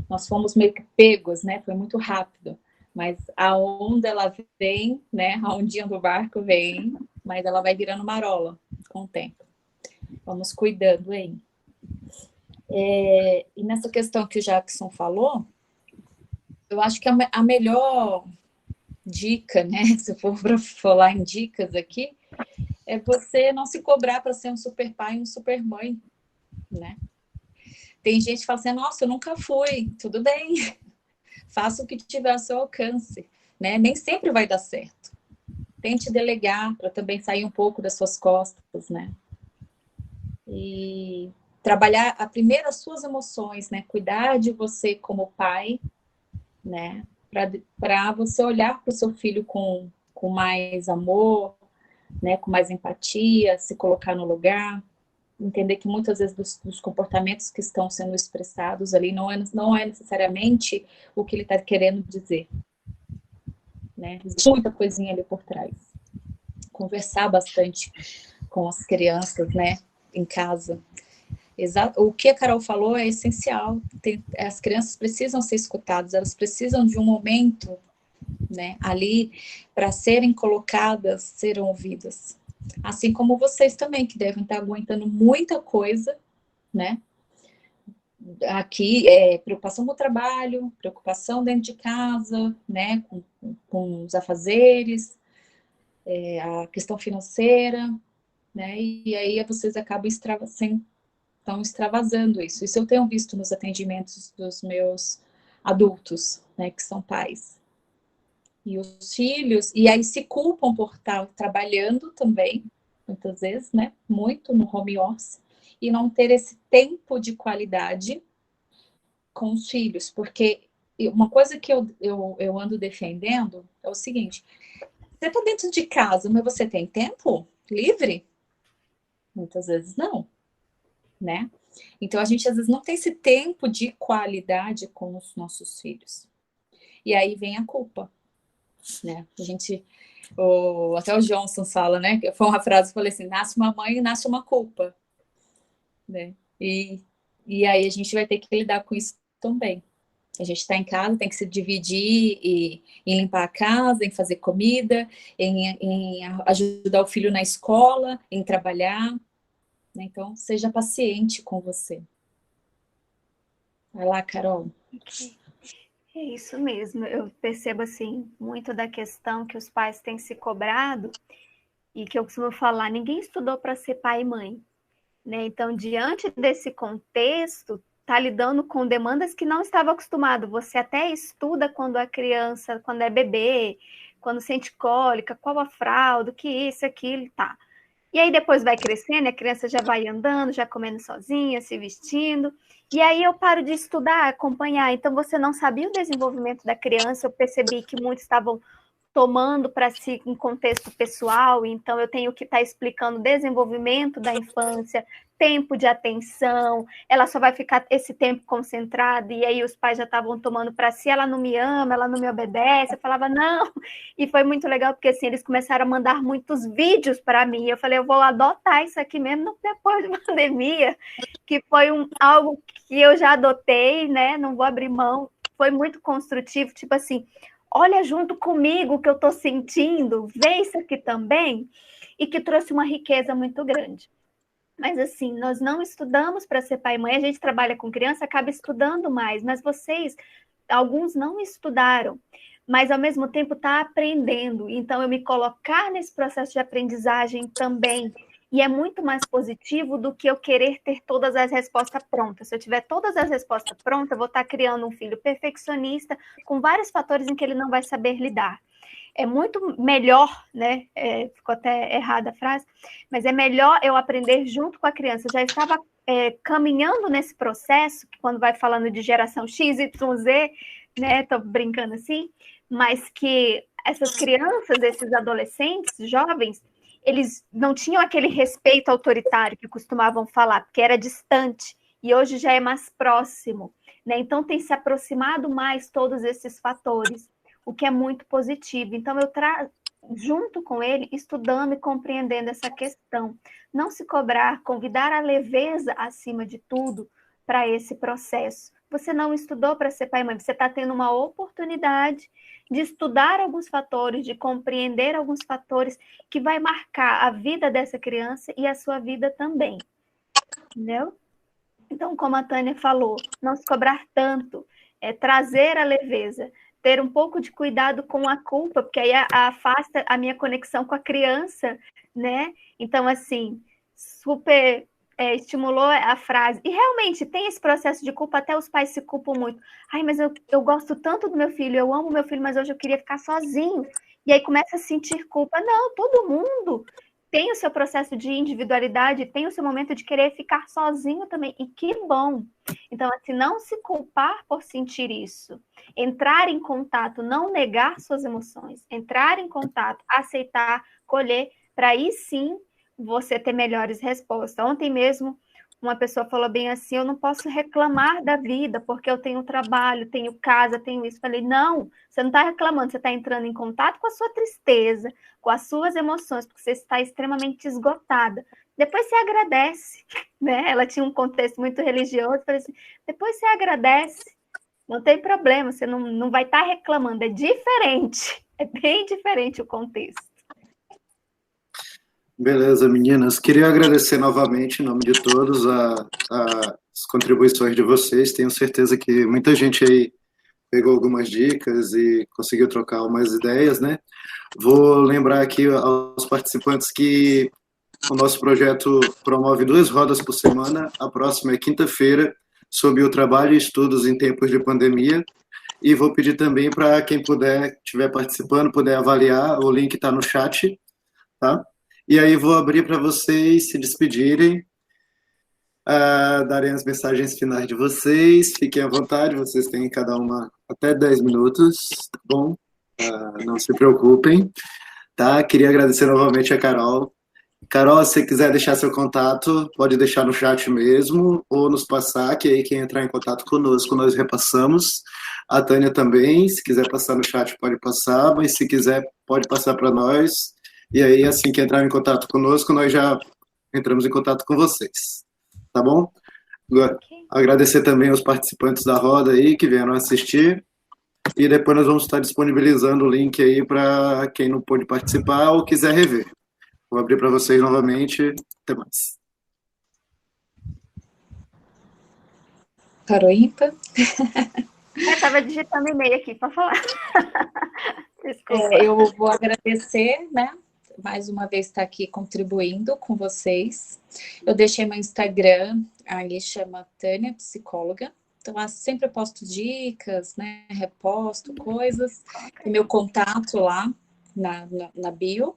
Nós fomos meio que pegos, né? Foi muito rápido. Mas a onda, ela vem, né? A ondinha do barco vem, mas ela vai virando marola com o tempo. Vamos cuidando aí. E nessa questão que o Jackson falou, eu acho que a melhor dica, né? Se for para falar em dicas aqui, é você não se cobrar para ser um super pai e um super mãe, né? Tem gente que fala assim, nossa, eu nunca fui. Tudo bem, faça o que tiver ao seu alcance, né? Nem sempre vai dar certo. Tente delegar para também sair um pouco das suas costas, né? E trabalhar primeiro as suas emoções, né? Cuidar de você como pai, né? Para você olhar para o seu filho com mais amor, né? Com mais empatia, se colocar no lugar, entender que muitas vezes dos comportamentos que estão sendo expressados ali não é necessariamente o que ele está querendo dizer, né? Existe muita coisinha ali por trás. Conversar bastante com as crianças, né? Em casa. O que a Carol falou é essencial. As crianças precisam ser escutadas, elas precisam de um momento, né, ali para serem colocadas, serem ouvidas. Assim como vocês também, que devem estar aguentando muita coisa, né? Aqui, preocupação com o trabalho, preocupação dentro de casa, né? Com os afazeres, a questão financeira, né? E aí vocês acabam estão extravasando isso. Isso eu tenho visto nos atendimentos dos meus adultos, né, que são pais. E os filhos, e aí se culpam por estar trabalhando também, muitas vezes, né, muito no home office, e não ter esse tempo de qualidade com os filhos, porque uma coisa que eu ando defendendo é o seguinte, você está dentro de casa, mas você tem tempo livre? Muitas vezes não, né? Então, a gente, às vezes, não tem esse tempo de qualidade com os nossos filhos. E aí vem a culpa, né? A gente, até o Johnson fala, né? Foi uma frase que eu falei assim, nasce uma mãe e nasce uma culpa, né? E aí a gente vai ter que lidar com isso também. A gente está em casa, tem que se dividir em limpar a casa, em fazer comida, em ajudar o filho na escola, em trabalhar, né? Então, seja paciente com você. Vai lá, Carol. É isso mesmo. Eu percebo, assim, muito da questão que os pais têm se cobrado e que eu costumo falar, ninguém estudou para ser pai e mãe, né? Então, diante desse contexto, está lidando com demandas que não estava acostumado. Você até estuda quando é criança, quando é bebê, quando sente cólica, qual a fralda, o que isso, aquilo, tá. E aí depois vai crescendo, a criança já vai andando, já comendo sozinha, se vestindo. E aí eu paro de estudar, acompanhar. Então você não sabia o desenvolvimento da criança, eu percebi que muitos estavam tomando para si um contexto pessoal, então eu tenho que estar explicando o desenvolvimento da infância, tempo de atenção, ela só vai ficar esse tempo concentrada, e aí os pais já estavam tomando para si, ela não me ama, ela não me obedece, eu falava, não, e foi muito legal, porque assim, eles começaram a mandar muitos vídeos para mim, eu falei, eu vou adotar isso aqui mesmo depois da pandemia, que foi algo que eu já adotei, né, não vou abrir mão, foi muito construtivo, tipo assim, olha junto comigo o que eu estou sentindo, vê isso aqui também, e que trouxe uma riqueza muito grande. Mas assim, nós não estudamos para ser pai e mãe, a gente trabalha com criança, acaba estudando mais, mas vocês, alguns não estudaram, mas ao mesmo tempo está aprendendo, então eu me colocar nesse processo de aprendizagem também, E é muito mais positivo do que eu querer ter todas as respostas prontas. Se eu tiver todas as respostas prontas, eu vou estar criando um filho perfeccionista com vários fatores em que ele não vai saber lidar. É muito melhor, né? Ficou até errada a frase, mas é melhor eu aprender junto com a criança. Eu já estava caminhando nesse processo, que quando vai falando de geração X, Y, Z, né? Estou brincando assim, mas que essas crianças, esses adolescentes, jovens, eles não tinham aquele respeito autoritário que costumavam falar, porque era distante, e hoje já é mais próximo, né? Então tem se aproximado mais todos esses fatores, o que é muito positivo. Então eu trago junto com ele, estudando e compreendendo essa questão. Não se cobrar, convidar a leveza acima de tudo para esse processo. Você não estudou para ser pai e mãe, você está tendo uma oportunidade de estudar alguns fatores, de compreender alguns fatores que vai marcar a vida dessa criança e a sua vida também. Entendeu? Então, como a Tânia falou, não se cobrar tanto, trazer a leveza, ter um pouco de cuidado com a culpa, porque aí afasta a minha conexão com a criança, né? Então, assim, super estimulou a frase. E realmente tem esse processo de culpa, até os pais se culpam muito. Ai, mas eu gosto tanto do meu filho, eu amo meu filho, mas hoje eu queria ficar sozinho. E aí começa a sentir culpa. Não, todo mundo tem o seu processo de individualidade, tem o seu momento de querer ficar sozinho também. E que bom! Então, assim, não se culpar por sentir isso. Entrar em contato, não negar suas emoções. Entrar em contato, aceitar, colher, para aí sim você ter melhores respostas. Ontem mesmo, uma pessoa falou bem assim, eu não posso reclamar da vida, porque eu tenho trabalho, tenho casa, tenho isso. Falei, não, você não está reclamando, você está entrando em contato com a sua tristeza, com as suas emoções, porque você está extremamente esgotada. Depois você agradece, né? Ela tinha um contexto muito religioso, falei assim, depois você agradece, não tem problema, você não vai estar reclamando, é diferente, é bem diferente o contexto. Beleza, meninas. Queria agradecer novamente, em nome de todos, as contribuições de vocês. Tenho certeza que muita gente aí pegou algumas dicas e conseguiu trocar umas ideias, né? Vou lembrar aqui aos participantes que o nosso projeto promove 2 rodas por semana. A próxima é quinta-feira, sobre o trabalho e estudos em tempos de pandemia. E vou pedir também para quem puder, estiver participando, puder avaliar, o link está no chat, tá? E aí vou abrir para vocês se despedirem, darem as mensagens finais de vocês. Fiquem à vontade, vocês têm cada uma até 10 minutos, tá bom? Não se preocupem, tá? Queria agradecer novamente a Carol. Carol, se você quiser deixar seu contato, pode deixar no chat mesmo, ou nos passar, que aí quem entrar em contato conosco, nós repassamos. A Tânia também, se quiser passar no chat, pode passar, mas se quiser, pode passar para nós. E aí, assim que entrar em contato conosco, nós já entramos em contato com vocês. Tá bom? Agora, agradecer também aos participantes da roda aí que vieram assistir. E depois nós vamos estar disponibilizando o link aí para quem não pôde participar ou quiser rever. Vou abrir para vocês novamente. Até mais. Parou ímpar? Eu estava digitando e-mail aqui para falar. Desculpa. Eu vou agradecer, né? Mais uma vez estar aqui contribuindo com vocês. Eu deixei meu Instagram, aí chama Tânia Psicóloga. Então, lá sempre eu posto dicas, né? Reposto coisas. Tem meu contato lá na bio.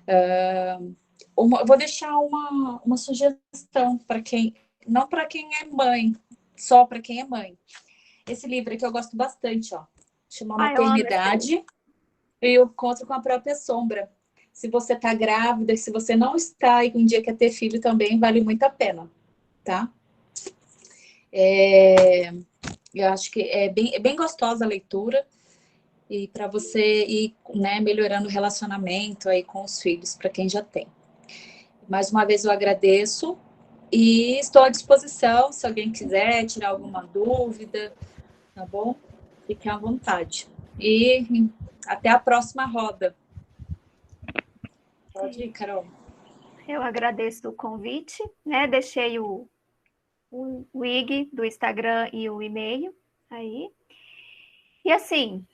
Eu vou deixar uma sugestão para quem, não para quem é mãe, só para quem é mãe. Esse livro aqui eu gosto bastante, ó. Chama Maternidade e o Encontro com a Própria Sombra. Se você tá grávida, se você não está e um dia quer ter filho também, vale muito a pena, tá? Eu acho que é bem gostosa a leitura e para você ir, né, melhorando o relacionamento aí com os filhos, para quem já tem. Mais uma vez eu agradeço e estou à disposição se alguém quiser tirar alguma dúvida, tá bom? Fique à vontade. E até a próxima roda. Pode ir, Carol. Eu agradeço o convite, né? Deixei o IG do Instagram e o e-mail aí. E assim,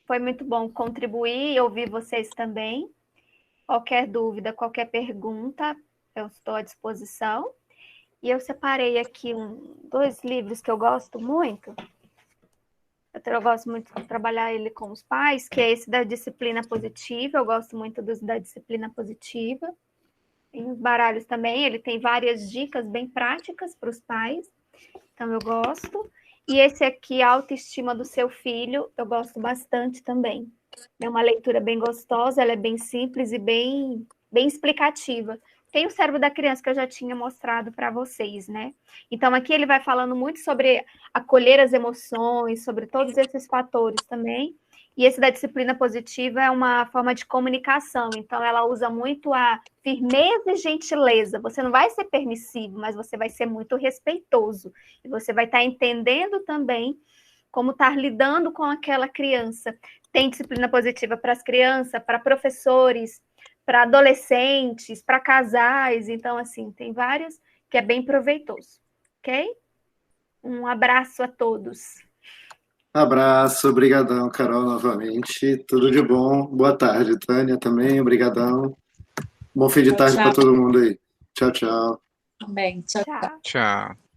foi muito bom contribuir e ouvir vocês também. Qualquer dúvida, qualquer pergunta, eu estou à disposição. E eu separei aqui 2 livros que eu gosto muito. Eu gosto muito de trabalhar ele com os pais, que é esse da disciplina positiva. Eu gosto muito da disciplina positiva. Tem os baralhos também, ele tem várias dicas bem práticas para os pais. Então, eu gosto. E esse aqui, A Autoestima do Seu Filho, eu gosto bastante também. É uma leitura bem gostosa, ela é bem simples e bem explicativa. Tem o cérebro da criança que eu já tinha mostrado para vocês, né? Então, aqui ele vai falando muito sobre acolher as emoções, sobre todos esses fatores também. E esse da disciplina positiva é uma forma de comunicação. Então, ela usa muito a firmeza e gentileza. Você não vai ser permissivo, mas você vai ser muito respeitoso. E você vai estar entendendo também como estar lidando com aquela criança. Tem disciplina positiva para as crianças, para professores, para adolescentes, para casais. Então, assim, tem vários que é bem proveitoso. Ok? Um abraço a todos. Abraço, obrigadão, Carol, novamente. Tudo de bom. Boa tarde, Tânia, também, obrigadão. Bom fim de tarde para todo mundo aí. Tchau, tchau. Também. Tchau, tchau. Tchau. Tchau.